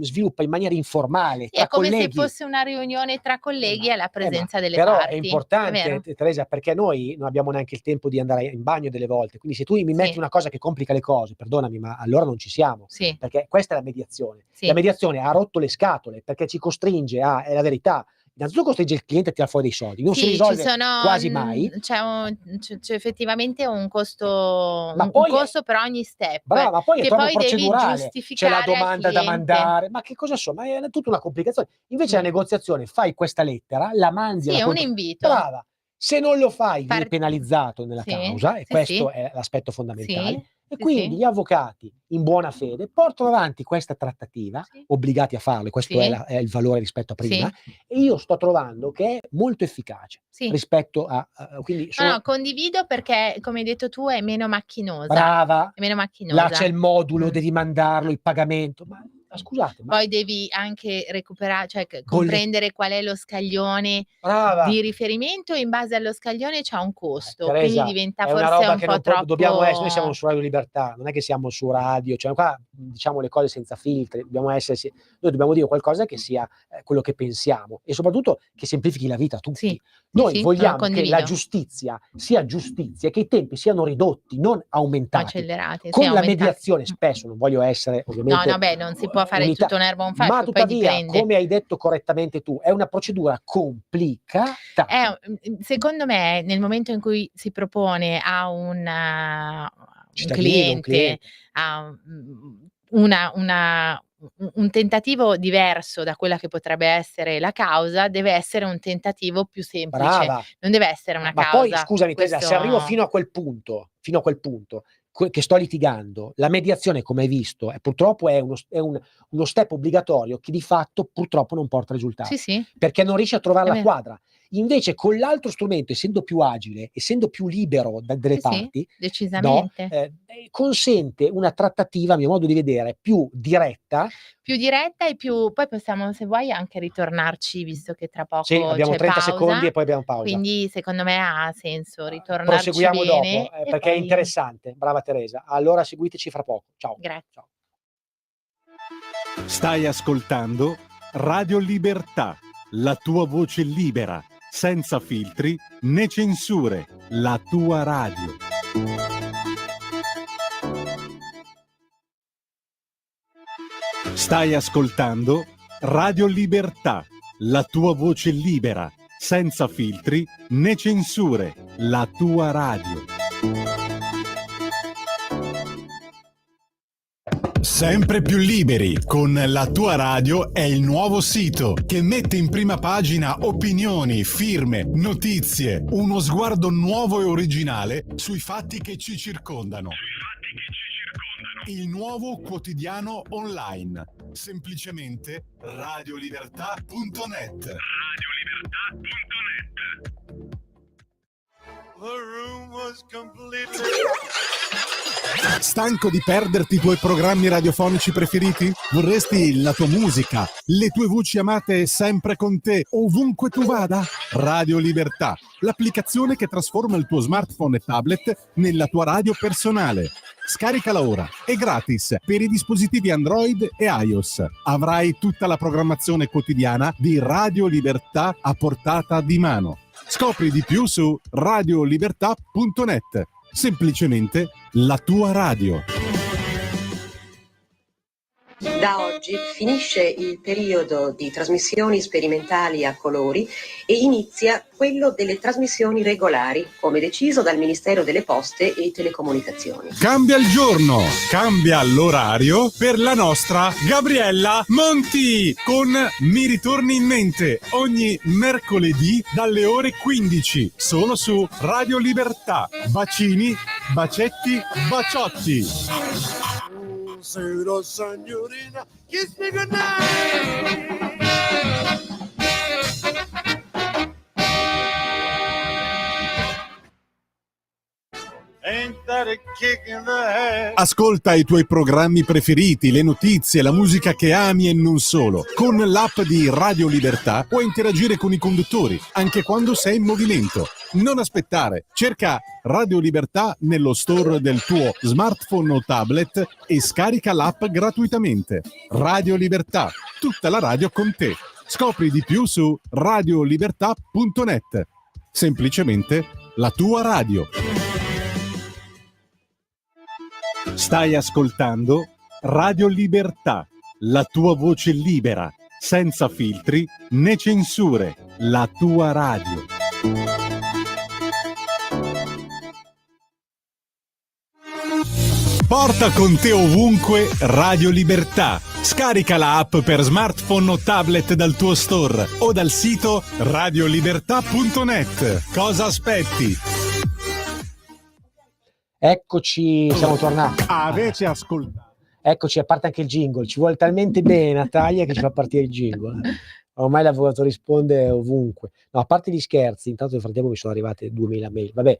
Speaker 2: sviluppa in maniera informale
Speaker 3: Sì, è
Speaker 2: tra
Speaker 3: come se
Speaker 2: colleghi.
Speaker 3: fosse una riunione tra colleghi alla
Speaker 2: Ma
Speaker 3: presenza delle
Speaker 2: però è
Speaker 3: parti, è
Speaker 2: importante
Speaker 3: vero?
Speaker 2: Teresa, perché noi non abbiamo neanche il tempo di andare in bagno delle volte, quindi se tu mi metti
Speaker 3: Sì,
Speaker 2: una cosa che complica le cose, perdonami, ma allora non ci siamo,
Speaker 3: sì,
Speaker 2: perché questa è la mediazione. La
Speaker 3: sì.
Speaker 2: mediazione ha rotto le scatole, perché ci costringe a è la verità, innanzitutto costringe il cliente a tirar fuori dei soldi, non si
Speaker 3: Sì, ci
Speaker 2: risolve
Speaker 3: sono
Speaker 2: quasi mai.
Speaker 3: c'è effettivamente un costo
Speaker 2: Ma
Speaker 3: un
Speaker 2: poi è
Speaker 3: costo per ogni step,
Speaker 2: brava, ma poi è
Speaker 3: che
Speaker 2: troppo
Speaker 3: poi devi
Speaker 2: procedurale. C'è la
Speaker 3: giustificare al
Speaker 2: domanda da
Speaker 3: cliente.
Speaker 2: mandare, ma che cosa so? Ma è tutta una complicazione. Invece la
Speaker 3: Sì.
Speaker 2: negoziazione, fai questa lettera, la mandi
Speaker 3: Sì,
Speaker 2: alla
Speaker 3: è un
Speaker 2: contro
Speaker 3: invito.
Speaker 2: brava. Se non lo fai vieni
Speaker 3: Par
Speaker 2: penalizzato nella
Speaker 3: sì,
Speaker 2: causa e
Speaker 3: sì,
Speaker 2: questo
Speaker 3: sì.
Speaker 2: è l'aspetto fondamentale
Speaker 3: Sì,
Speaker 2: e
Speaker 3: sì,
Speaker 2: quindi
Speaker 3: sì.
Speaker 2: gli avvocati in buona fede portano avanti questa trattativa,
Speaker 3: Sì.
Speaker 2: obbligati a farlo e questo
Speaker 3: Sì.
Speaker 2: è il valore rispetto a prima,
Speaker 3: Sì.
Speaker 2: e io sto trovando che è molto efficace
Speaker 3: Sì.
Speaker 2: rispetto a quindi
Speaker 3: No,
Speaker 2: sono
Speaker 3: no, condivido perché, come hai detto tu, è meno macchinosa.
Speaker 2: brava,
Speaker 3: È meno
Speaker 2: là c'è
Speaker 3: macchinosa.
Speaker 2: il modulo,
Speaker 3: Mh.
Speaker 2: devi mandarlo, il pagamento, ma scusate, ma
Speaker 3: Poi devi anche cioè
Speaker 2: bolle
Speaker 3: comprendere qual è lo scaglione
Speaker 2: brava.
Speaker 3: di riferimento e in base allo scaglione c'ha un costo, quindi
Speaker 2: Teresa,
Speaker 3: diventa
Speaker 2: è una
Speaker 3: forse
Speaker 2: roba
Speaker 3: un
Speaker 2: che
Speaker 3: po'
Speaker 2: non po dobbiamo noi siamo
Speaker 3: troppo.
Speaker 2: su Radio Libertà, non è che siamo su radio, cioè qua diciamo le cose senza filtri, dobbiamo essersi noi dobbiamo dire qualcosa che sia, quello che pensiamo e soprattutto che semplifichi la vita a
Speaker 3: Sì,
Speaker 2: tutti.
Speaker 3: sì,
Speaker 2: Noi
Speaker 3: sì, no,
Speaker 2: vogliamo che la
Speaker 3: condivido.
Speaker 2: giustizia sia giustizia e che i tempi siano ridotti, non aumentati.
Speaker 3: Accelerati, sì,
Speaker 2: Con la
Speaker 3: aumentati.
Speaker 2: mediazione spesso, non voglio essere
Speaker 3: No,
Speaker 2: ovviamente
Speaker 3: no, beh, non si può fare
Speaker 2: unita
Speaker 3: tutto un erba un
Speaker 2: ma
Speaker 3: fascio, poi
Speaker 2: tuttavia,
Speaker 3: dipende.
Speaker 2: come hai detto correttamente tu, è una procedura complicata.
Speaker 3: Secondo me, nel momento in cui si propone a un
Speaker 2: Cittadino, un
Speaker 3: cliente,
Speaker 2: cliente.
Speaker 3: a, un tentativo diverso da quella che potrebbe essere la causa, deve essere un tentativo più semplice,
Speaker 2: Brava.
Speaker 3: non deve essere una
Speaker 2: Ma poi
Speaker 3: causa.
Speaker 2: scusami Teresa, se arrivo
Speaker 3: Questo
Speaker 2: fino a quel punto che sto litigando, la mediazione come hai visto purtroppo è uno step obbligatorio che di fatto purtroppo non porta
Speaker 3: sì,
Speaker 2: risultati,
Speaker 3: sì,
Speaker 2: perché non riesci a trovar
Speaker 3: è
Speaker 2: la
Speaker 3: vero.
Speaker 2: quadra. Invece con l'altro strumento, essendo più agile, essendo più libero delle
Speaker 3: Sì, sì,
Speaker 2: parti, no,
Speaker 3: decisamente.
Speaker 2: consente una trattativa, a mio modo di vedere, più diretta.
Speaker 3: Più diretta e più poi possiamo, se vuoi, anche ritornarci, visto che tra
Speaker 2: Sì,
Speaker 3: poco
Speaker 2: abbiamo
Speaker 3: c'è
Speaker 2: 30 secondi
Speaker 3: pausa,
Speaker 2: e poi abbiamo pausa.
Speaker 3: quindi secondo me ha senso ritornarci
Speaker 2: Proseguiamo dopo,
Speaker 3: bene e
Speaker 2: perché è
Speaker 3: poi
Speaker 2: interessante. Brava Teresa. Allora seguiteci fra poco. Ciao.
Speaker 3: grazie.
Speaker 2: Ciao.
Speaker 1: Stai ascoltando Radio Libertà, la tua voce libera, senza filtri né censure, la tua radio. Stai ascoltando Radio Libertà, la tua voce libera, senza filtri né censure, la tua radio. Sempre più liberi con La tua radio è il nuovo sito che mette in prima pagina opinioni, firme, notizie, uno sguardo nuovo e originale sui fatti che ci circondano. Il nuovo quotidiano online. Semplicemente radiolibertà.net. Stanco di perderti i tuoi programmi radiofonici preferiti? Vorresti la tua musica, le tue voci amate sempre con te, ovunque tu vada? Radio Libertà, l'applicazione che trasforma il tuo smartphone e tablet nella tua radio personale. Scaricala ora, è gratis per i dispositivi Android e iOS. Avrai tutta la programmazione quotidiana di Radio Libertà a portata di mano. Scopri di più su radiolibertà.net. Semplicemente la tua radio.
Speaker 4: Da oggi finisce il periodo di trasmissioni sperimentali a colori e inizia quello delle trasmissioni regolari, come deciso dal Ministero delle Poste e Telecomunicazioni.
Speaker 1: Cambia il giorno, cambia l'orario per la nostra Gabriella Monti con Mi ritorni in mente ogni mercoledì dalle ore 15 solo su Radio Libertà. Bacini, bacetti, baciotti.
Speaker 5: Pseudo signorina, kiss me goodnight. Ain't that somebody kicking the head.
Speaker 1: Ascolta i tuoi programmi preferiti, le notizie, la musica che ami e non solo. Con l'app di Radio Libertà puoi interagire con i conduttori, anche quando sei in movimento. Non aspettare, cerca Radio Libertà nello store del tuo smartphone o tablet e scarica l'app gratuitamente. Radio Libertà, tutta la radio con te. Scopri di più su radiolibertà.net. Semplicemente la tua radio. Stai ascoltando Radio Libertà, la tua voce libera, senza filtri né censure, la tua radio. Porta con te ovunque Radio Libertà. Scarica la app per smartphone o tablet dal tuo store o dal sito radiolibertà.net. Cosa aspetti?
Speaker 2: Eccoci, siamo tornati.
Speaker 1: Avete ascoltato?
Speaker 2: Eccoci, a parte anche il jingle. Ci vuole talmente bene Natalia che ci fa partire il jingle. Ormai l'avvocato risponde ovunque. No, a parte gli scherzi, intanto nel frattempo mi sono arrivate 2000 mail. Vabbè,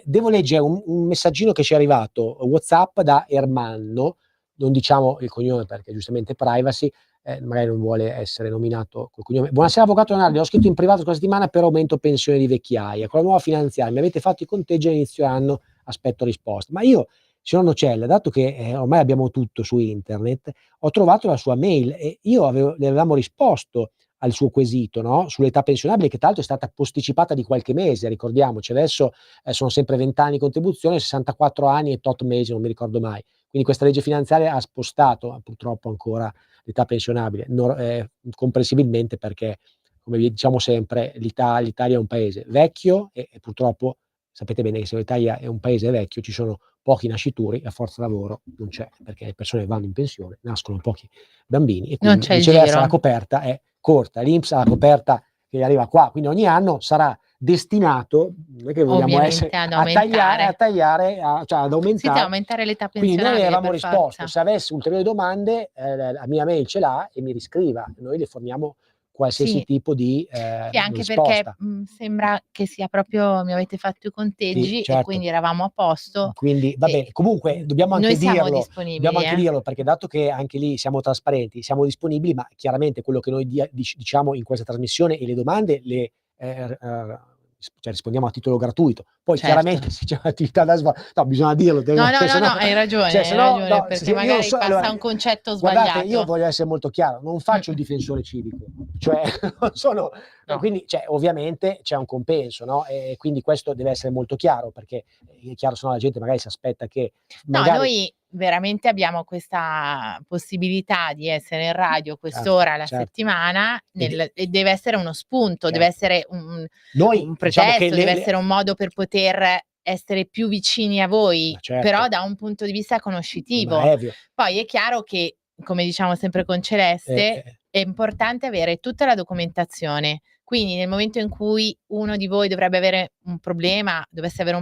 Speaker 2: devo leggere un messaggino che ci è arrivato, WhatsApp, da Ermanno. Non diciamo il cognome perché giustamente privacy, magari non vuole essere nominato col cognome. Buonasera avvocato Leonardo, ho scritto in privato questa settimana per aumento pensione di vecchiaia. Con la nuova finanziaria mi avete fatto i conteggi a inizio anno, aspetto risposta. Ma io, signor Nocella, dato che ormai abbiamo tutto su internet, ho trovato la sua mail e le avevamo risposto al suo quesito, no? Sull'età pensionabile, che tra l'altro è stata posticipata di qualche mese, ricordiamoci, adesso sono sempre 20 anni di contribuzione, 64 anni e tot mesi, non mi ricordo mai. Quindi questa legge finanziaria ha spostato purtroppo ancora l'età pensionabile, comprensibilmente perché, come diciamo sempre, l'Italia è un paese vecchio e purtroppo sapete bene che se l'Italia è un paese vecchio ci sono pochi nascituri, la forza lavoro non c'è, perché le persone vanno in pensione, nascono pochi bambini e quindi viceversa la coperta è corta, l'INPS ha la coperta che arriva qua, quindi ogni anno sarà destinato, non è che vogliamo essere, ad
Speaker 3: aumentare l'età pensionabile.
Speaker 2: Quindi noi avevamo risposto, se avesse ulteriori domande la mia mail ce l'ha e mi riscriva, noi le forniamo qualsiasi tipo di
Speaker 3: sì, anche
Speaker 2: risposta.
Speaker 3: Perché sembra che sia proprio, mi avete fatto i conteggi,
Speaker 2: sì, certo.
Speaker 3: E quindi eravamo a posto.
Speaker 2: Quindi va bene, comunque dobbiamo anche dirlo, perché dato che anche lì siamo trasparenti, siamo disponibili, ma chiaramente quello che noi diciamo in questa trasmissione e le domande le rispondiamo a titolo gratuito. Poi chiaramente se c'è un'attività da svolgere, no, bisogna dirlo.
Speaker 3: No, hai ragione, perché magari passa un concetto sbagliato.
Speaker 2: Guardate, io voglio essere molto chiaro, non faccio il difensore civico, cioè non sono, quindi ovviamente c'è un compenso, no? E quindi questo deve essere molto chiaro, perché è chiaro, se no la gente magari si aspetta che
Speaker 3: noi veramente abbiamo questa possibilità di essere in radio quest'ora alla settimana e deve essere uno spunto, deve essere un pretesto, deve essere un modo per poter essere più vicini a voi, però da un punto di vista conoscitivo. Poi è chiaro che, come diciamo sempre con Celeste, è importante avere tutta la documentazione. Quindi nel momento in cui uno di voi dovesse avere un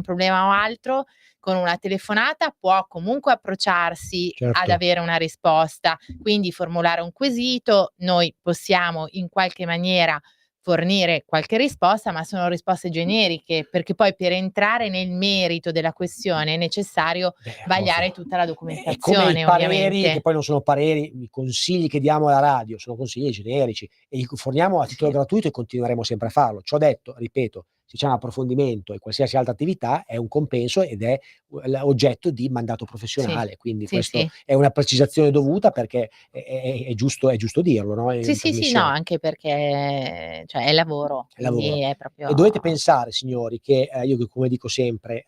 Speaker 3: problema o altro, con una telefonata può comunque approcciarsi ad avere una risposta, quindi formulare un quesito, noi possiamo in qualche maniera fornire qualche risposta, ma sono risposte generiche, perché poi per entrare nel merito della questione è necessario vagliare tutta la documentazione.
Speaker 2: Come i pareri, che poi non sono pareri, i consigli che diamo alla radio sono consigli generici e li forniamo a titolo gratuito e continueremo sempre a farlo. Ciò detto, ripeto, se c'è un approfondimento e qualsiasi altra attività è un compenso ed è oggetto di mandato professionale, quindi questo è una precisazione dovuta, perché è giusto dirlo, no?
Speaker 3: Sì, no, anche perché è lavoro. È proprio...
Speaker 2: E dovete pensare, signori, che io come dico sempre,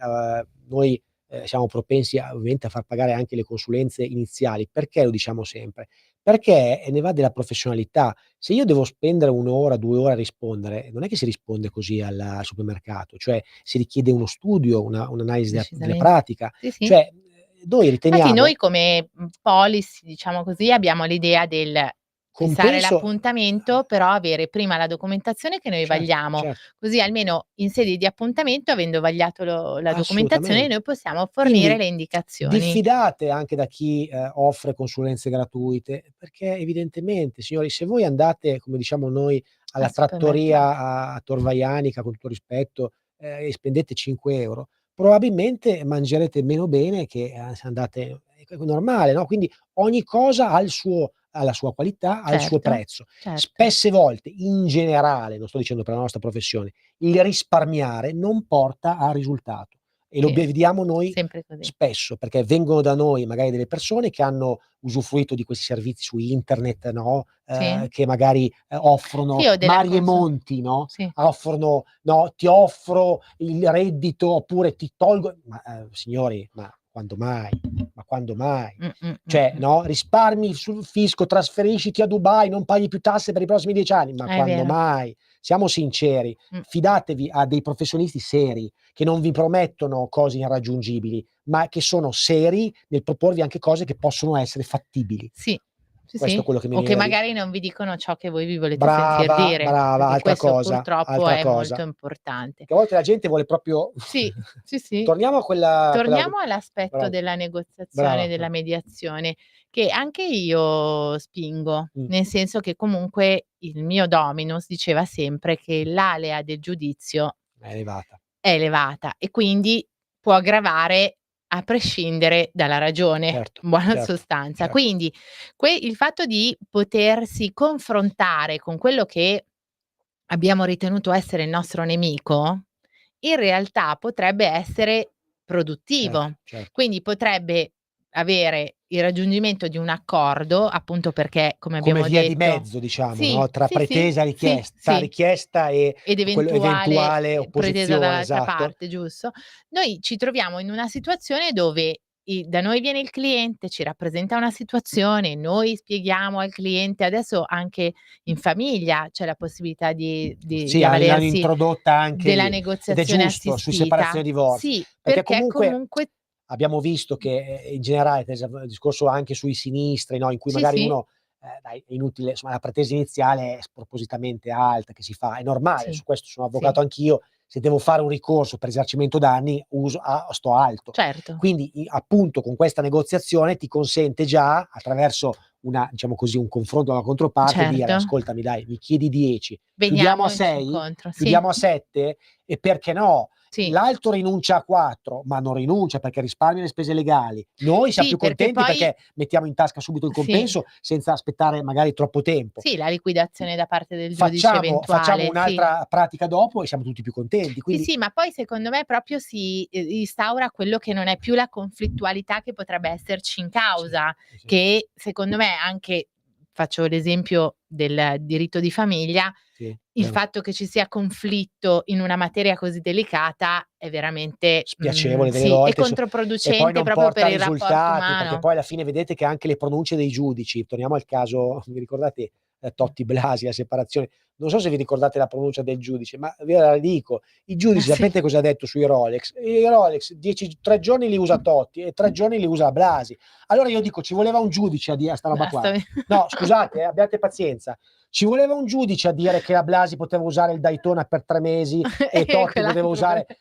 Speaker 2: noi siamo propensi ovviamente a far pagare anche le consulenze iniziali. Perché lo diciamo sempre? Perché ne va della professionalità. Se io devo spendere 1 ora, 2 ore a rispondere, non è che si risponde così al supermercato, cioè si richiede uno studio, un'analisi della pratica. Cioè noi riteniamo...
Speaker 3: Infatti noi come policy, diciamo così, abbiamo l'idea del fissare l'appuntamento, però avere prima la documentazione che noi vagliamo, così almeno in sede di appuntamento, avendo vagliato la documentazione, noi possiamo fornire le indicazioni.
Speaker 2: Diffidate anche da chi offre consulenze gratuite, perché evidentemente, signori, se voi andate, come diciamo noi, alla trattoria a Tor Vaianica, con tutto rispetto, e spendete 5 euro, probabilmente mangerete meno bene che se andate è normale, no, quindi ogni cosa ha la sua qualità, ha il suo
Speaker 3: Certo,
Speaker 2: prezzo.
Speaker 3: certo.
Speaker 2: Spesse volte, in generale, lo sto dicendo per la nostra professione, il risparmiare non porta a risultato e lo
Speaker 3: Sì,
Speaker 2: vediamo noi
Speaker 3: sempre così.
Speaker 2: spesso, perché vengono da noi magari delle persone che hanno usufruito di questi servizi su internet, no,
Speaker 3: Sì.
Speaker 2: che magari, offrono
Speaker 3: Sì, o della
Speaker 2: mari e
Speaker 3: consu
Speaker 2: monti, no,
Speaker 3: sì.
Speaker 2: offrono, no, ti offro il reddito oppure ti tolgo ma, signori, ma quando mai? Ma quando mai? Cioè, no, risparmi sul fisco, trasferisciti a Dubai, non paghi più tasse per i prossimi 10 anni, ma
Speaker 3: È
Speaker 2: quando
Speaker 3: vero.
Speaker 2: mai? Siamo sinceri, fidatevi a dei professionisti seri, che non vi promettono cose irraggiungibili, ma che sono seri nel proporvi anche cose che possono essere fattibili.
Speaker 3: Sì, sì,
Speaker 2: Questo è
Speaker 3: sì.
Speaker 2: quello che mi
Speaker 3: O che
Speaker 2: viene da dire.
Speaker 3: magari non vi dicono ciò che voi vi volete sentir
Speaker 2: Brava,
Speaker 3: dire,
Speaker 2: brava,
Speaker 3: perché
Speaker 2: altra
Speaker 3: questo
Speaker 2: cosa,
Speaker 3: purtroppo
Speaker 2: altra
Speaker 3: è
Speaker 2: cosa.
Speaker 3: molto importante.
Speaker 2: Che a volte la gente vuole proprio
Speaker 3: Sì, sì, sì.
Speaker 2: torniamo a quella
Speaker 3: Torniamo all'aspetto
Speaker 2: brava,
Speaker 3: della negoziazione,
Speaker 2: brava,
Speaker 3: della
Speaker 2: brava.
Speaker 3: mediazione, che anche io spingo,
Speaker 2: Mh.
Speaker 3: nel senso che comunque il mio dominus diceva sempre che l'alea del giudizio
Speaker 2: È elevata.
Speaker 3: è elevata e quindi può aggravare a prescindere dalla ragione,
Speaker 2: Certo,
Speaker 3: in buona
Speaker 2: certo,
Speaker 3: sostanza.
Speaker 2: certo.
Speaker 3: Quindi il fatto di potersi confrontare con quello che abbiamo ritenuto essere il nostro nemico, in realtà potrebbe essere produttivo.
Speaker 2: Certo, certo.
Speaker 3: Quindi potrebbe avere il raggiungimento di un accordo, appunto perché, come
Speaker 2: Come
Speaker 3: abbiamo
Speaker 2: via di
Speaker 3: detto
Speaker 2: mezzo diciamo,
Speaker 3: sì,
Speaker 2: no, tra
Speaker 3: sì, sì,
Speaker 2: pretesa e
Speaker 3: sì, sì.
Speaker 2: richiesta e
Speaker 3: Ed
Speaker 2: quello
Speaker 3: eventuale,
Speaker 2: eventuale
Speaker 3: pretesa
Speaker 2: opposizione,
Speaker 3: dall'altra
Speaker 2: esatto.
Speaker 3: parte, giusto? Noi ci troviamo in una situazione dove da noi viene il cliente, ci rappresenta una situazione, noi spieghiamo al cliente adesso anche in famiglia c'è la possibilità di
Speaker 2: Sì, l'hanno
Speaker 3: avvalersi
Speaker 2: introdotta anche
Speaker 3: della
Speaker 2: lì ed è
Speaker 3: negoziazione
Speaker 2: giusto, sui separazioni
Speaker 3: assistita.
Speaker 2: e divorzi,
Speaker 3: Sì,
Speaker 2: perché
Speaker 3: perché
Speaker 2: comunque
Speaker 3: comunque
Speaker 2: abbiamo visto che, in generale, per esempio il discorso anche sui sinistri, no, in cui
Speaker 3: sì,
Speaker 2: magari
Speaker 3: sì,
Speaker 2: uno, dai, è inutile, insomma la pretesa iniziale è spropositamente alta che si fa, è normale,
Speaker 3: sì,
Speaker 2: su questo sono
Speaker 3: sì,
Speaker 2: avvocato anch'io, se devo fare un ricorso per risarcimento danni sto alto.
Speaker 3: certo.
Speaker 2: Quindi appunto con questa negoziazione ti consente già, attraverso una diciamo così, un confronto con la controparte, dire:
Speaker 3: Certo.
Speaker 2: "Ascoltami dai, mi chiedi 10, chiudiamo a
Speaker 3: Veniamoci
Speaker 2: 6?
Speaker 3: incontro. Sì,
Speaker 2: Chiudiamo a 7? E perché no?"
Speaker 3: sì.
Speaker 2: L'altro rinuncia a 4, ma non rinuncia perché risparmia le spese legali. Noi siam
Speaker 3: Sì,
Speaker 2: più
Speaker 3: perché
Speaker 2: contenti
Speaker 3: poi
Speaker 2: perché mettiamo in tasca subito il
Speaker 3: sì.
Speaker 2: compenso senza aspettare magari troppo tempo.
Speaker 3: Sì, la liquidazione da parte del giudice
Speaker 2: Facciamo
Speaker 3: eventuale, sì.
Speaker 2: un'altra pratica dopo e siamo tutti più contenti.
Speaker 3: Sì,
Speaker 2: Quindi
Speaker 3: sì, ma poi secondo me proprio si, instaura quello che non è più la conflittualità che potrebbe esserci in
Speaker 2: sì,
Speaker 3: causa,
Speaker 2: sì, sì,
Speaker 3: che secondo me anche faccio l'esempio del diritto di famiglia,
Speaker 2: sì,
Speaker 3: il
Speaker 2: vero.
Speaker 3: fatto che ci sia conflitto in una materia così delicata è veramente,
Speaker 2: Spiacevole delle
Speaker 3: sì, è
Speaker 2: volte e poi
Speaker 3: controproducente
Speaker 2: non
Speaker 3: proprio per
Speaker 2: porta
Speaker 3: il rapporto
Speaker 2: risultati, perché
Speaker 3: umano.
Speaker 2: poi alla fine vedete che anche le pronunce dei giudici, torniamo al caso, vi ricordate, Totti Blasi, la separazione, non so se vi ricordate la pronuncia del giudice, ma ve la dico, i giudici
Speaker 3: Sì,
Speaker 2: sapete cosa ha detto sui Rolex? I Rolex 3 giorni li usa Totti e 3 giorni li usa Blasi. Allora io dico ci voleva un giudice a dire sta roba qua.
Speaker 3: basta.
Speaker 2: No, scusate, abbiate pazienza. Ci voleva un giudice a dire che la Blasi poteva usare il Daytona per 3 mesi e
Speaker 3: E
Speaker 2: Totti poteva
Speaker 3: quell'altro
Speaker 2: usare,
Speaker 3: per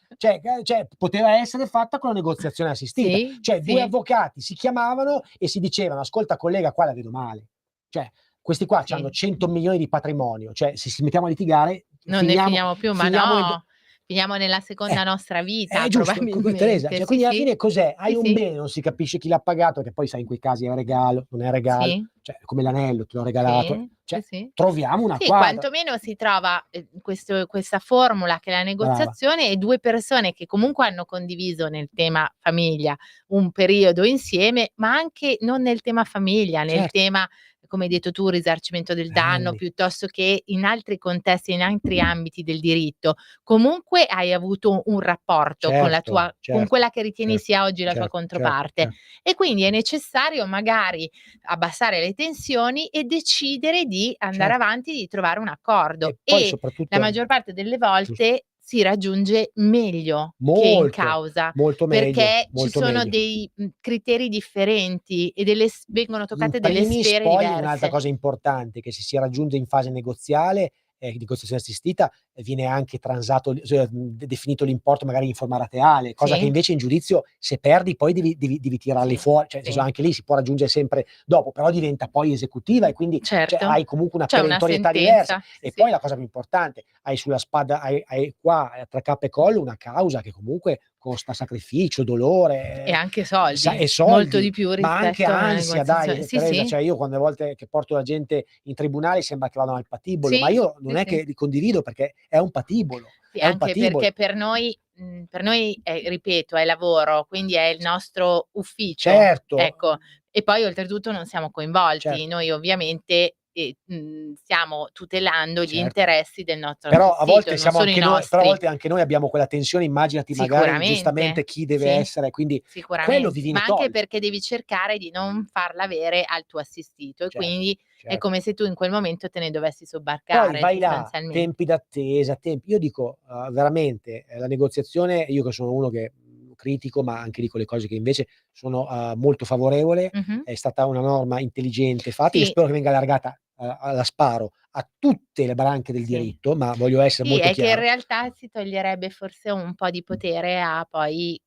Speaker 2: cioè poteva essere fatta con la negoziazione assistita.
Speaker 3: sì,
Speaker 2: Cioè 2
Speaker 3: sì,
Speaker 2: avvocati si chiamavano e si dicevano: "Ascolta collega, qua la vedo male." Cioè questi qua c'hanno
Speaker 3: sì.
Speaker 2: 100 milioni di patrimonio, cioè se ci mettiamo a litigare
Speaker 3: Non ne
Speaker 2: finiamo
Speaker 3: finiamo più, ma
Speaker 2: finiamo in
Speaker 3: no, finiamo nella seconda
Speaker 2: eh,
Speaker 3: nostra vita
Speaker 2: è giusto, Teresa,
Speaker 3: probabilmente.
Speaker 2: cioè
Speaker 3: Sì,
Speaker 2: quindi alla
Speaker 3: sì,
Speaker 2: fine cos'è? Hai
Speaker 3: sì,
Speaker 2: un
Speaker 3: sì,
Speaker 2: bene, non si capisce chi l'ha pagato, che poi sai in quei casi è un regalo, non è un regalo,
Speaker 3: sì,
Speaker 2: cioè è come l'anello, te l'ho regalato,
Speaker 3: sì, sì,
Speaker 2: cioè
Speaker 3: sì.
Speaker 2: troviamo una
Speaker 3: Sì,
Speaker 2: quadra.
Speaker 3: quantomeno si trova, questa formula che è la
Speaker 2: Brava,
Speaker 3: negoziazione e 2 persone che comunque hanno condiviso nel tema famiglia un periodo insieme, ma anche non nel tema famiglia, nel
Speaker 2: certo,
Speaker 3: tema, come hai detto tu, risarcimento del danno,
Speaker 2: anni.
Speaker 3: piuttosto che in altri contesti, in altri ambiti del diritto. Comunque hai avuto un rapporto con la
Speaker 2: Certo,
Speaker 3: tua con
Speaker 2: certo,
Speaker 3: quella che ritieni
Speaker 2: certo,
Speaker 3: sia oggi la tua
Speaker 2: certo, certo,
Speaker 3: controparte
Speaker 2: certo.
Speaker 3: e quindi è necessario magari abbassare le tensioni e decidere di andare
Speaker 2: Certo.
Speaker 3: avanti, di trovare un accordo
Speaker 2: E poi
Speaker 3: e la
Speaker 2: soprattutto
Speaker 3: maggior parte delle
Speaker 2: giusto,
Speaker 3: volte si raggiunge meglio che in
Speaker 2: molto,
Speaker 3: causa,
Speaker 2: molto
Speaker 3: perché ci sono
Speaker 2: meglio.
Speaker 3: dei, criteri differenti e vengono
Speaker 2: In
Speaker 3: toccate delle
Speaker 2: primis
Speaker 3: sfere
Speaker 2: poi un'altra
Speaker 3: diverse.
Speaker 2: cosa importante che se si raggiunge in fase negoziale, di negoziazione assistita, viene anche transato definito l'importo magari in forma rateale, cosa che
Speaker 3: Sì,
Speaker 2: invece in giudizio se perdi poi devi tirarli
Speaker 3: sì,
Speaker 2: fuori, cioè nel senso
Speaker 3: sì,
Speaker 2: anche lì si può raggiungere sempre dopo, però diventa poi esecutiva e quindi cioè
Speaker 3: certo.
Speaker 2: hai comunque una
Speaker 3: C'è una
Speaker 2: perentorietà diversa.
Speaker 3: sentenza, sì,
Speaker 2: E poi
Speaker 3: sì.
Speaker 2: la cosa più importante, hai sulla spada hai qua tra capo e collo una causa che comunque costa sacrificio, dolore,
Speaker 3: E anche soldi,
Speaker 2: e
Speaker 3: molto di
Speaker 2: soldi,
Speaker 3: più
Speaker 2: ma anche
Speaker 3: rispetto alla
Speaker 2: ansia, dai,
Speaker 3: negoziazione. Sì,
Speaker 2: Teresa,
Speaker 3: sì.
Speaker 2: cioè io quando a volte che porto la gente in tribunale sembra che vadano al patibolo, ma
Speaker 3: Sì,
Speaker 2: io non
Speaker 3: sì,
Speaker 2: è
Speaker 3: sì.
Speaker 2: che li condivido perché è un patibolo,
Speaker 3: Sì,
Speaker 2: è un
Speaker 3: anche
Speaker 2: patibolo.
Speaker 3: perché per noi ripeto, è lavoro, quindi è il nostro ufficio,
Speaker 2: Certo,
Speaker 3: ecco. E poi oltretutto non siamo coinvolti.
Speaker 2: certo,
Speaker 3: Noi ovviamente, stiamo tutelando gli
Speaker 2: certo.
Speaker 3: interessi del nostro
Speaker 2: Però a
Speaker 3: assistito,
Speaker 2: volte
Speaker 3: non
Speaker 2: siamo
Speaker 3: sono i
Speaker 2: anche noi, però a
Speaker 3: nostri.
Speaker 2: volte anche noi abbiamo quella tensione, immaginati magari giustamente
Speaker 3: Sicuramente,
Speaker 2: chi deve
Speaker 3: sì,
Speaker 2: essere, quindi quello
Speaker 3: sicuramente,
Speaker 2: vi viene
Speaker 3: ma anche
Speaker 2: tolto.
Speaker 3: perché devi cercare di non farla avere al tuo assistito e
Speaker 2: Certo,
Speaker 3: quindi è
Speaker 2: certo.
Speaker 3: come se tu in quel momento te ne dovessi
Speaker 2: Poi
Speaker 3: sobbarcare
Speaker 2: vai là,
Speaker 3: sostanzialmente.
Speaker 2: tempi d'attesa, io dico, veramente, la negoziazione, io che sono uno che, critico, ma anche dico le cose che invece sono, molto favorevole,
Speaker 3: Mh-mh.
Speaker 2: è stata una norma intelligente fatta, io
Speaker 3: Sì,
Speaker 2: spero che venga allargata, alla sparo a tutte le branche del
Speaker 3: sì.
Speaker 2: diritto, ma voglio essere
Speaker 3: Sì,
Speaker 2: molto
Speaker 3: è che in
Speaker 2: chiaro.
Speaker 3: realtà si toglierebbe forse un po' di potere a poi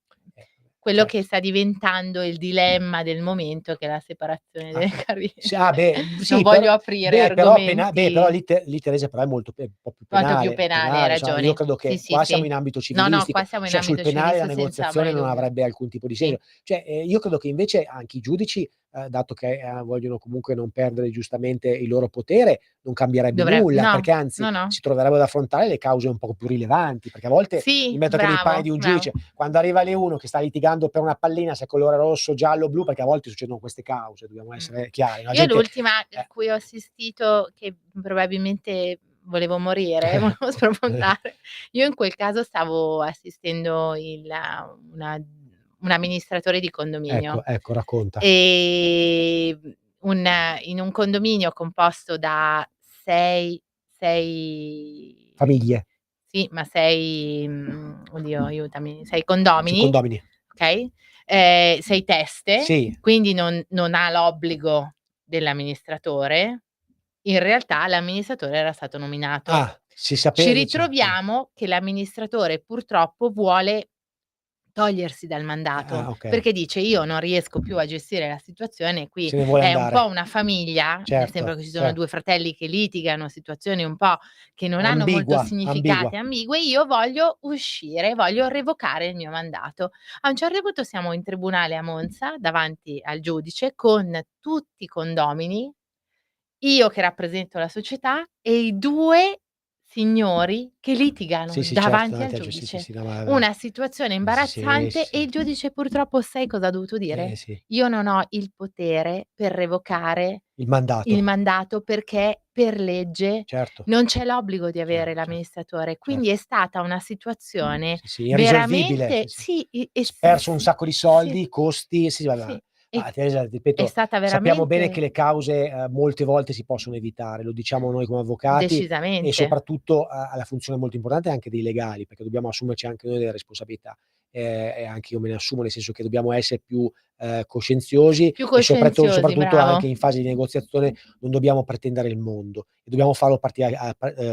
Speaker 3: quello che
Speaker 2: Certo.
Speaker 3: sta diventando il dilemma del momento, che è la separazione
Speaker 2: Ah,
Speaker 3: delle carriere. Non
Speaker 2: sì,
Speaker 3: voglio aprire
Speaker 2: però
Speaker 3: argomenti
Speaker 2: lì Teresa però è molto un po' più
Speaker 3: molto più penale, hai
Speaker 2: penale, cioè io
Speaker 3: ragione.
Speaker 2: credo
Speaker 3: Sì,
Speaker 2: che
Speaker 3: sì,
Speaker 2: qua siamo
Speaker 3: sì.
Speaker 2: in ambito
Speaker 3: No, no, qua
Speaker 2: civilistico,
Speaker 3: siamo in
Speaker 2: cioè sul
Speaker 3: ambito
Speaker 2: penale la
Speaker 3: civilista senza ombra
Speaker 2: negoziazione
Speaker 3: di
Speaker 2: non
Speaker 3: dubbio.
Speaker 2: avrebbe alcun tipo di
Speaker 3: Sì.
Speaker 2: senso. Cioè, io credo che invece anche i giudici, dato che, vogliono comunque non perdere giustamente il loro potere, non cambierebbe nulla,
Speaker 3: No,
Speaker 2: perché anzi
Speaker 3: no, no.
Speaker 2: si troverebbero ad affrontare le cause un poco più rilevanti, perché a volte mi
Speaker 3: Sì,
Speaker 2: metto anche nei panni di
Speaker 3: bravo,
Speaker 2: un
Speaker 3: bravo.
Speaker 2: giudice, quando arriva lì uno che sta litigando per una pallina, se è colore rosso, giallo, blu, perché a volte succedono queste cause, dobbiamo essere chiari. La
Speaker 3: Io
Speaker 2: gente
Speaker 3: l'ultima a cui ho assistito, che probabilmente volevo morire,
Speaker 2: eh.
Speaker 3: volevo sprofondare, io in quel caso stavo assistendo una un amministratore di condominio.
Speaker 2: Ecco, racconta.
Speaker 3: Un in un condominio composto da 6
Speaker 2: Famiglie,
Speaker 3: sì, ma 6 oddio aiutami, 6
Speaker 2: sì,
Speaker 3: condomini,
Speaker 2: condomini.
Speaker 3: okay, 6 teste,
Speaker 2: Sì.
Speaker 3: quindi non ha l'obbligo dell'amministratore. In realtà l'amministratore era stato nominato.
Speaker 2: Ah, si
Speaker 3: Ci
Speaker 2: cioè
Speaker 3: ritroviamo che l'amministratore purtroppo vuole togliersi dal mandato,
Speaker 2: okay.
Speaker 3: perché dice: "Io non riesco più a gestire la situazione, qui
Speaker 2: Se ne vuole
Speaker 3: è un po'
Speaker 2: andare.
Speaker 3: una famiglia", nel senso
Speaker 2: Certo,
Speaker 3: che ci sono 2 fratelli che litigano, situazioni un po' che non hanno molto
Speaker 2: ambigua.
Speaker 3: significate, ambigue, io voglio uscire, voglio revocare il mio mandato. A un certo punto siamo in tribunale a Monza, davanti al giudice, con tutti i condomini, io che rappresento la società e i 2 signori che litigano
Speaker 2: Sì, sì, certo,
Speaker 3: davanti al
Speaker 2: davanti al sì,
Speaker 3: giudice.
Speaker 2: sì, no, ma
Speaker 3: Una situazione
Speaker 2: sì,
Speaker 3: imbarazzante e
Speaker 2: sì,
Speaker 3: il giudice purtroppo sai cosa ha dovuto dire?
Speaker 2: sì.
Speaker 3: Io non ho il potere per revocare
Speaker 2: Il mandato,
Speaker 3: il mandato perché per legge
Speaker 2: certo,
Speaker 3: non c'è l'obbligo di avere l'amministratore. Quindi è
Speaker 2: certo.
Speaker 3: stata una situazione
Speaker 2: Sì, sì, irrisolvibile,
Speaker 3: veramente
Speaker 2: sì, sì.
Speaker 3: sì,
Speaker 2: Perso un sacco di
Speaker 3: sì,
Speaker 2: soldi, costi, sì,
Speaker 3: sì,
Speaker 2: ma
Speaker 3: e
Speaker 2: Teresa,
Speaker 3: è
Speaker 2: ripeto,
Speaker 3: stata
Speaker 2: sappiamo bene che
Speaker 3: veramente
Speaker 2: le cause, molte volte si possono evitare, lo diciamo noi come avvocati e
Speaker 3: decisamente.
Speaker 2: soprattutto la funzione molto importante è anche dei legali, perché dobbiamo assumerci anche noi delle responsabilità. E anche io me ne assumo, nel senso che dobbiamo essere più, coscienziosi
Speaker 3: Più
Speaker 2: e
Speaker 3: coscienziosi,
Speaker 2: soprattutto anche
Speaker 3: bravo.
Speaker 2: in fase di negoziazione non dobbiamo pretendere il mondo e dobbiamo farlo partire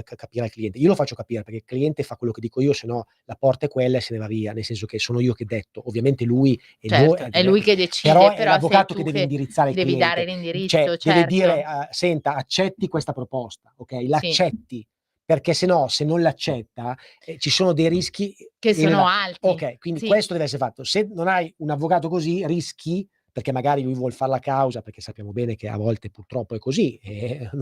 Speaker 2: capire al cliente. Io lo faccio capire perché il cliente fa quello che dico io, se no la porta è quella e se ne va via, nel senso che sono io che detto. Ovviamente lui e
Speaker 3: Certo, è lui che
Speaker 2: però
Speaker 3: decide,
Speaker 2: è
Speaker 3: però sei
Speaker 2: l'avvocato che
Speaker 3: tu
Speaker 2: deve
Speaker 3: che
Speaker 2: indirizzare il
Speaker 3: devi dare
Speaker 2: cliente, cioè
Speaker 3: l'indirizzo,
Speaker 2: deve dire:
Speaker 3: certo.
Speaker 2: "Senta, accetti questa proposta", okay,
Speaker 3: Sì,
Speaker 2: l'accetti, perché se no, se non l'accetta, ci sono dei rischi
Speaker 3: che sono
Speaker 2: irrela
Speaker 3: alti.
Speaker 2: okay, quindi
Speaker 3: Sì,
Speaker 2: questo deve essere fatto. Se non hai un avvocato così, rischi perché magari lui vuol far la causa, perché sappiamo bene che a volte purtroppo è così,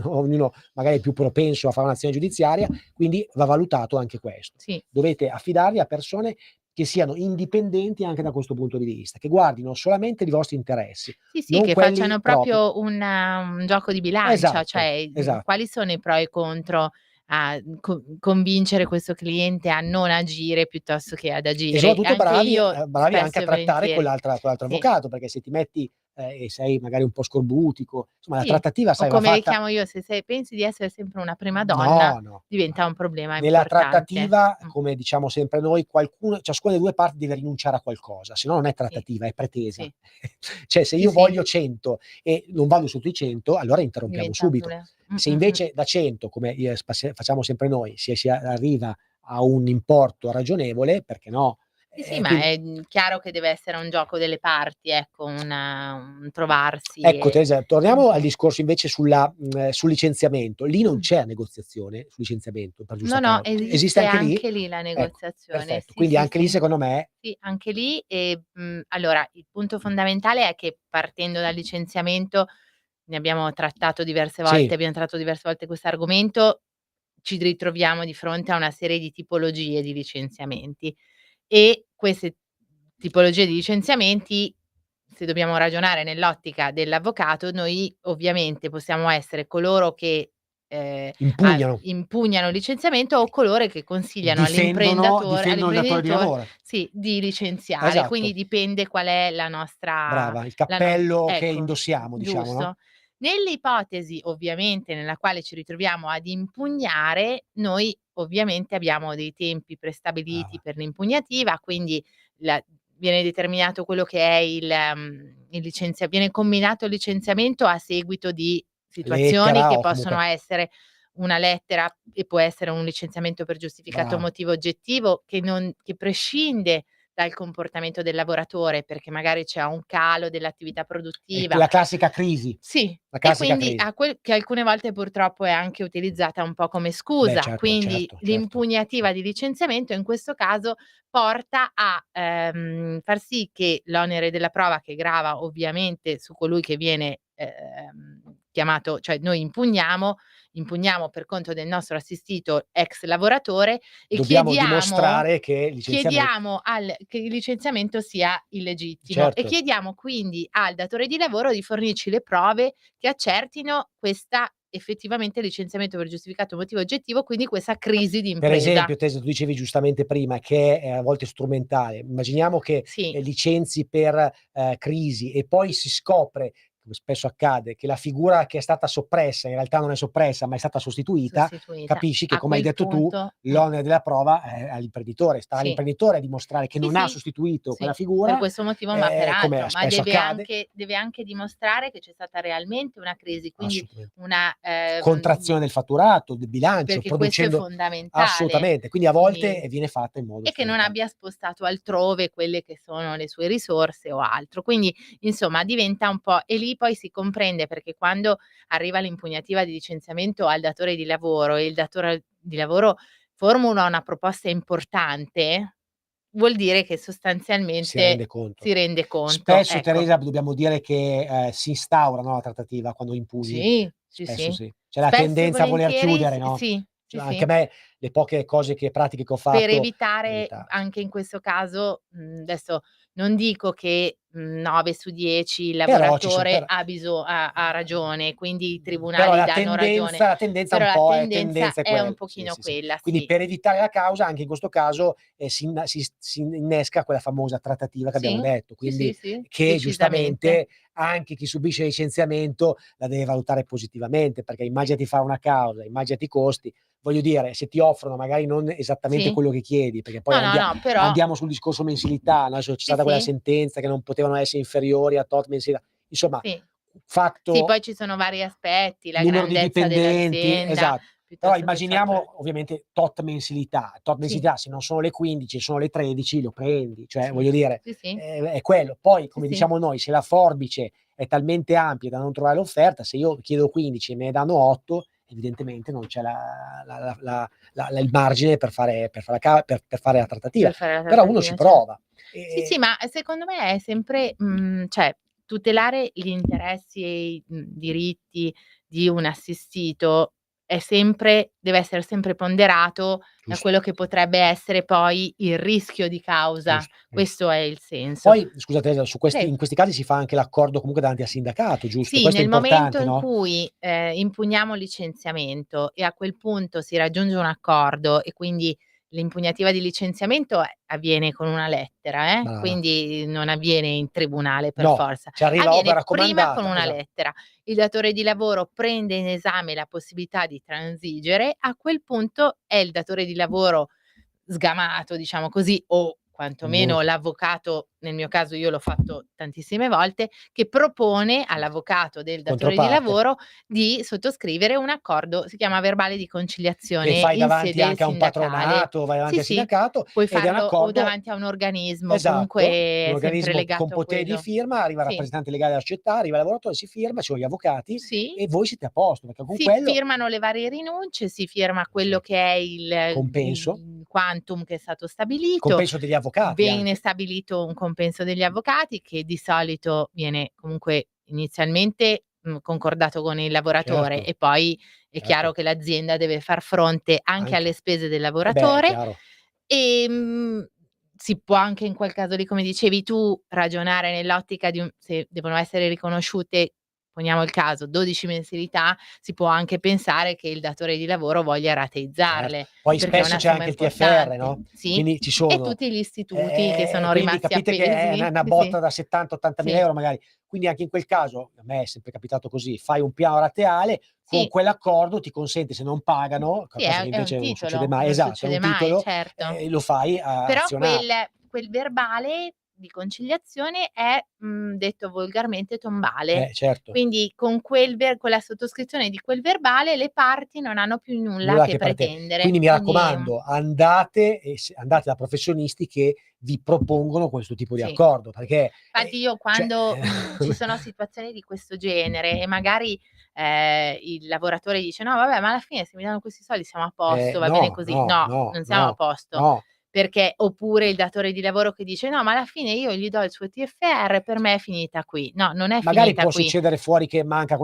Speaker 2: ognuno magari è più propenso a fare un'azione giudiziaria, quindi va valutato anche questo.
Speaker 3: sì.
Speaker 2: Dovete affidarvi a persone che siano indipendenti anche da questo punto di vista, che guardino solamente i vostri interessi,
Speaker 3: Sì, sì,
Speaker 2: non
Speaker 3: che
Speaker 2: quelli
Speaker 3: facciano
Speaker 2: propri.
Speaker 3: proprio un gioco di bilancia,
Speaker 2: Esatto,
Speaker 3: cioè,
Speaker 2: esatto.
Speaker 3: quali sono i pro e i contro a convincere questo cliente a non agire piuttosto che ad
Speaker 2: E
Speaker 3: agire.
Speaker 2: soprattutto
Speaker 3: Anche io
Speaker 2: bravi anche
Speaker 3: spesso
Speaker 2: a
Speaker 3: e
Speaker 2: trattare con
Speaker 3: volentieri.
Speaker 2: quell'altro
Speaker 3: Sì.
Speaker 2: avvocato, perché se ti metti, e sei magari un po' scorbutico, insomma la
Speaker 3: Sì,
Speaker 2: trattativa
Speaker 3: o
Speaker 2: sai va
Speaker 3: come le
Speaker 2: fatta
Speaker 3: chiamo io, se pensi di essere sempre una prima donna,
Speaker 2: no, no.
Speaker 3: diventa un problema
Speaker 2: Nella
Speaker 3: importante.
Speaker 2: trattativa, come diciamo sempre noi, ciascuna delle 2 parti deve rinunciare a qualcosa, se no non è
Speaker 3: Sì,
Speaker 2: trattativa, è pretesa.
Speaker 3: sì,
Speaker 2: Cioè se
Speaker 3: sì,
Speaker 2: io
Speaker 3: sì,
Speaker 2: voglio 100 e non vado sotto i 100, allora interrompiamo
Speaker 3: diventa un
Speaker 2: subito.
Speaker 3: problema.
Speaker 2: Se invece da 100, come facciamo sempre noi, si arriva a un importo ragionevole, perché no,
Speaker 3: Sì, ma
Speaker 2: Quindi
Speaker 3: è chiaro che deve essere un gioco delle parti, ecco, un trovarsi
Speaker 2: ecco Teresa, torniamo al
Speaker 3: Mh-mh.
Speaker 2: discorso invece sul licenziamento. Lì non c'è negoziazione sul licenziamento per giusta
Speaker 3: No, no,
Speaker 2: causa. Esiste
Speaker 3: esiste
Speaker 2: anche lì?
Speaker 3: anche lì la
Speaker 2: Ecco,
Speaker 3: negoziazione.
Speaker 2: perfetto.
Speaker 3: Sì,
Speaker 2: Quindi
Speaker 3: sì,
Speaker 2: anche lì
Speaker 3: sì.
Speaker 2: secondo me
Speaker 3: Sì, anche lì, allora il punto fondamentale è che partendo dal licenziamento, ne abbiamo trattato diverse volte,
Speaker 2: sì,
Speaker 3: abbiamo trattato diverse volte questo argomento, ci ritroviamo di fronte a una serie di tipologie di licenziamenti e queste tipologie di licenziamenti, se dobbiamo ragionare nell'ottica dell'avvocato, noi ovviamente possiamo essere coloro che,
Speaker 2: impugnano,
Speaker 3: impugnano il licenziamento o coloro che consigliano
Speaker 2: difendono il datore di
Speaker 3: all'imprenditore
Speaker 2: lavoro.
Speaker 3: sì, di licenziare, quindi
Speaker 2: Esatto,
Speaker 3: dipende qual è la nostra
Speaker 2: brava, il
Speaker 3: la no
Speaker 2: cappello che
Speaker 3: ecco,
Speaker 2: indossiamo, diciamo, no?
Speaker 3: giusto. Nell'ipotesi ovviamente nella quale ci ritroviamo ad impugnare, noi ovviamente abbiamo dei tempi prestabiliti
Speaker 2: Brava.
Speaker 3: per l'impugnativa, quindi la viene determinato quello che è il licenzia viene comminato il licenziamento a seguito di situazioni
Speaker 2: Lettera
Speaker 3: che
Speaker 2: o
Speaker 3: possono
Speaker 2: comunque
Speaker 3: essere una lettera e può essere un licenziamento per giustificato
Speaker 2: brava.
Speaker 3: motivo oggettivo che prescinde dal comportamento del lavoratore, perché magari c'è un calo dell'attività
Speaker 2: È
Speaker 3: produttiva.
Speaker 2: la classica crisi,
Speaker 3: Sì,
Speaker 2: la
Speaker 3: e
Speaker 2: classica
Speaker 3: quindi
Speaker 2: crisi.
Speaker 3: che alcune volte purtroppo è anche utilizzata un po' come
Speaker 2: Beh
Speaker 3: scusa,
Speaker 2: certo,
Speaker 3: quindi
Speaker 2: certo, certo,
Speaker 3: l'impugnativa
Speaker 2: cer
Speaker 3: di licenziamento in questo caso porta a, far sì che l'onere della prova che grava ovviamente su colui che viene, chiamato cioè noi impugniamo per conto del nostro assistito ex lavoratore e
Speaker 2: dobbiamo dimostrare che il licenziamen
Speaker 3: che il licenziamento sia illegittimo e
Speaker 2: certo,
Speaker 3: chiediamo quindi al datore di lavoro di fornirci le prove che accertino questa effettivamente licenziamento per giustificato motivo oggettivo, quindi questa crisi di
Speaker 2: per
Speaker 3: impresa.
Speaker 2: esempio Tesa, tu dicevi giustamente prima che è a volte strumentale. Immaginiamo che,
Speaker 3: Sì,
Speaker 2: licenzi per, crisi e poi si scopre, come spesso accade, che la figura che è stata soppressa in realtà non è soppressa, ma è stata sostituita,
Speaker 3: sostituita.
Speaker 2: capisci che,
Speaker 3: A
Speaker 2: come hai
Speaker 3: quel
Speaker 2: detto tu,
Speaker 3: punto
Speaker 2: l'onere della prova è all'imprenditore. Sta
Speaker 3: sì.
Speaker 2: all'imprenditore a dimostrare che
Speaker 3: Sì,
Speaker 2: non ha
Speaker 3: sì,
Speaker 2: sostituito quella
Speaker 3: sì, per
Speaker 2: figura,
Speaker 3: questo motivo, ma per
Speaker 2: come
Speaker 3: altro, ma
Speaker 2: spesso accade.
Speaker 3: deve anche dimostrare che c'è stata realmente una crisi, quindi
Speaker 2: Assolutamente.
Speaker 3: una
Speaker 2: Contrazione del fatturato, del bilancio,
Speaker 3: perché questo è
Speaker 2: producendo
Speaker 3: fondamentale.
Speaker 2: assolutamente. Quindi a volte
Speaker 3: Quindi
Speaker 2: viene fatta in modo
Speaker 3: e che non
Speaker 2: strumentale.
Speaker 3: abbia spostato altrove quelle che sono le sue risorse o altro. Quindi, insomma, diventa un po' e lì poi si comprende perché quando arriva l'impugnativa di licenziamento al datore di lavoro e il datore di lavoro formula una proposta importante, vuol dire che
Speaker 2: Si rende
Speaker 3: sostanzialmente
Speaker 2: conto.
Speaker 3: si rende conto,
Speaker 2: Spesso
Speaker 3: ecco.
Speaker 2: Teresa dobbiamo dire che, si instaura, no, la trattativa quando impugni.
Speaker 3: Sì, sì,
Speaker 2: Spesso
Speaker 3: sì.
Speaker 2: sì. C'è la
Speaker 3: Spesso e
Speaker 2: tendenza a voler
Speaker 3: volentieri
Speaker 2: chiudere, no,
Speaker 3: sì, sì,
Speaker 2: cioè anche a
Speaker 3: sì.
Speaker 2: me le poche cose pratiche che ho
Speaker 3: Per
Speaker 2: fatto
Speaker 3: evitare
Speaker 2: evitare.
Speaker 3: anche in questo caso, adesso non dico che, 9 su 10 il
Speaker 2: Però ci son
Speaker 3: lavoratore ha ragione, quindi i
Speaker 2: però
Speaker 3: tribunali
Speaker 2: la
Speaker 3: danno ragione,
Speaker 2: tendenza la tendenza
Speaker 3: però
Speaker 2: un
Speaker 3: la
Speaker 2: po' è
Speaker 3: tendenza
Speaker 2: tendenza è
Speaker 3: è un
Speaker 2: sì,
Speaker 3: pochino
Speaker 2: sì, sì.
Speaker 3: quella,
Speaker 2: Quindi
Speaker 3: sì.
Speaker 2: per evitare la causa anche in questo caso, si innesca quella famosa trattativa che abbiamo
Speaker 3: Sì,
Speaker 2: detto,
Speaker 3: sì, sì,
Speaker 2: quindi
Speaker 3: sì,
Speaker 2: che
Speaker 3: decisamente.
Speaker 2: giustamente anche chi subisce licenziamento la deve valutare positivamente, perché immaginati fare una causa, immaginati i costi. Voglio dire, se ti offrono magari non esattamente
Speaker 3: Sì.
Speaker 2: quello che chiedi, perché poi
Speaker 3: No, no, no, però
Speaker 2: andiamo sul discorso mensilità, no, adesso c'è
Speaker 3: sì,
Speaker 2: stata quella
Speaker 3: sì,
Speaker 2: sentenza che non potevano essere inferiori a tot mensilità. Insomma,
Speaker 3: sì. Sì,
Speaker 2: fatto
Speaker 3: poi ci sono vari aspetti, la
Speaker 2: numero di
Speaker 3: grandezza
Speaker 2: dipendenti,
Speaker 3: dell'azienda,
Speaker 2: esatto. Però
Speaker 3: piuttosto che il fatturato.
Speaker 2: immaginiamo ovviamente tot mensilità. Tot
Speaker 3: Sì,
Speaker 2: mensilità se non sono le 15, sono le 13 lo prendi, cioè
Speaker 3: sì,
Speaker 2: voglio dire,
Speaker 3: sì, sì,
Speaker 2: è quello. Poi
Speaker 3: sì,
Speaker 2: come
Speaker 3: sì,
Speaker 2: diciamo noi, se la forbice è talmente ampia da non trovare l'offerta, se io chiedo 15 e me ne danno 8, evidentemente non c'è il margine per fare la trattativa.
Speaker 3: per fare la
Speaker 2: Però uno ci
Speaker 3: trattativa,
Speaker 2: prova.
Speaker 3: sì, sì, ma secondo me è sempre cioè tutelare gli interessi e i, diritti di un assistito è sempre deve essere sempre ponderato da
Speaker 2: Giusto,
Speaker 3: quello che potrebbe essere poi il rischio di causa.
Speaker 2: giusto, giusto.
Speaker 3: Questo è il senso.
Speaker 2: Poi scusa Teresa, su questi
Speaker 3: Prego.
Speaker 2: in questi casi si fa anche l'accordo comunque davanti al sindacato, giusto?
Speaker 3: Sì,
Speaker 2: Questo è
Speaker 3: nel momento
Speaker 2: importante,
Speaker 3: in
Speaker 2: no?
Speaker 3: cui, impugniamo il licenziamento e a quel punto si raggiunge un accordo e quindi l'impugnativa di licenziamento, avviene con una lettera,
Speaker 2: Brava.
Speaker 3: quindi non avviene in tribunale per
Speaker 2: No,
Speaker 3: forza,
Speaker 2: ci arriva opera
Speaker 3: avviene prima con
Speaker 2: raccomandata,
Speaker 3: una
Speaker 2: esatto.
Speaker 3: lettera. Il datore di lavoro prende in esame la possibilità di transigere, a quel punto è il datore di lavoro sgamato, diciamo così, o quantomeno
Speaker 2: Molto.
Speaker 3: l'avvocato, nel mio caso io l'ho fatto tantissime volte, che propone all'avvocato del datore di
Speaker 2: Controparte.
Speaker 3: lavoro di sottoscrivere un accordo, si chiama verbale di
Speaker 2: Che
Speaker 3: conciliazione
Speaker 2: fai
Speaker 3: in
Speaker 2: davanti
Speaker 3: sede
Speaker 2: anche a un
Speaker 3: sindacale.
Speaker 2: patronato, vai davanti
Speaker 3: Sì,
Speaker 2: al
Speaker 3: sì,
Speaker 2: sindacato
Speaker 3: puoi
Speaker 2: ed è un
Speaker 3: farlo o
Speaker 2: accordo
Speaker 3: davanti a un organismo,
Speaker 2: esatto, un
Speaker 3: comunque sempre
Speaker 2: organismo con
Speaker 3: legato a
Speaker 2: poteri di
Speaker 3: quello.
Speaker 2: firma, arriva il
Speaker 3: Sì,
Speaker 2: rappresentante legale della società, arriva il lavoratore, si firma, ci sono gli avvocati
Speaker 3: sì.
Speaker 2: e voi siete a posto, perché con
Speaker 3: Si
Speaker 2: quello
Speaker 3: firmano le varie rinunce, si firma quello
Speaker 2: certo,
Speaker 3: che è il
Speaker 2: compenso,
Speaker 3: quantum che è stato
Speaker 2: il
Speaker 3: stabilito,
Speaker 2: compenso degli avvocati
Speaker 3: viene
Speaker 2: anche.
Speaker 3: stabilito un compenso degli avvocati che di solito viene comunque inizialmente, concordato con il lavoratore
Speaker 2: Certo,
Speaker 3: e poi è chiaro
Speaker 2: certo,
Speaker 3: che l'azienda deve far fronte anche alle
Speaker 2: anche.
Speaker 3: spese del
Speaker 2: Eh beh, è
Speaker 3: lavoratore.
Speaker 2: chiaro.
Speaker 3: Si può anche in quel caso lì, come dicevi tu, ragionare nell'ottica di se devono essere riconosciute, poniamo il caso, 12 mensilità, si può anche pensare che il datore di lavoro voglia
Speaker 2: Certo.
Speaker 3: rateizzarle,
Speaker 2: Poi
Speaker 3: perché è
Speaker 2: spesso
Speaker 3: una
Speaker 2: c'è
Speaker 3: somma
Speaker 2: anche il TFR,
Speaker 3: importante.
Speaker 2: no,
Speaker 3: Sì,
Speaker 2: quindi ci
Speaker 3: e
Speaker 2: sono
Speaker 3: tutti gli istituti che sono
Speaker 2: quindi
Speaker 3: rimasti
Speaker 2: capite che è
Speaker 3: appesi.
Speaker 2: una
Speaker 3: Sì,
Speaker 2: botta
Speaker 3: sì.
Speaker 2: da 70, 80.000
Speaker 3: Sì,
Speaker 2: € magari. Quindi anche in quel caso, a me è sempre capitato così, fai un piano rateale, con
Speaker 3: sì,
Speaker 2: quell'accordo ti consente, se non pagano,
Speaker 3: sì,
Speaker 2: cosa che
Speaker 3: è un
Speaker 2: invece non succede
Speaker 3: titolo,
Speaker 2: mai
Speaker 3: non
Speaker 2: esatto, è un
Speaker 3: succede mai,
Speaker 2: titolo,
Speaker 3: certo.
Speaker 2: lo fai
Speaker 3: Però
Speaker 2: azionare.
Speaker 3: quel verbale di conciliazione è, detto volgarmente tombale.
Speaker 2: Certo,
Speaker 3: Quindi con la sottoscrizione di quel verbale le parti non hanno più nulla
Speaker 2: nulla
Speaker 3: che
Speaker 2: che
Speaker 3: pretendere.
Speaker 2: quindi mi
Speaker 3: Quindi
Speaker 2: raccomando, andate da professionisti che vi propongono questo tipo di
Speaker 3: sì.
Speaker 2: accordo, perché,
Speaker 3: Infatti io
Speaker 2: cioè
Speaker 3: quando, ci sono situazioni di questo genere e magari, il lavoratore dice: "No vabbè, ma alla fine se mi danno questi soldi siamo a posto, va bene
Speaker 2: no,
Speaker 3: così."
Speaker 2: no,
Speaker 3: No,
Speaker 2: no,
Speaker 3: non siamo a
Speaker 2: no,
Speaker 3: posto.
Speaker 2: no.
Speaker 3: Perché oppure il datore di lavoro che dice: "No, ma alla fine io gli do il suo TFR, per me è finita qui." No, non è
Speaker 2: Magari
Speaker 3: finita
Speaker 2: può
Speaker 3: qui.
Speaker 2: succedere fuori che manca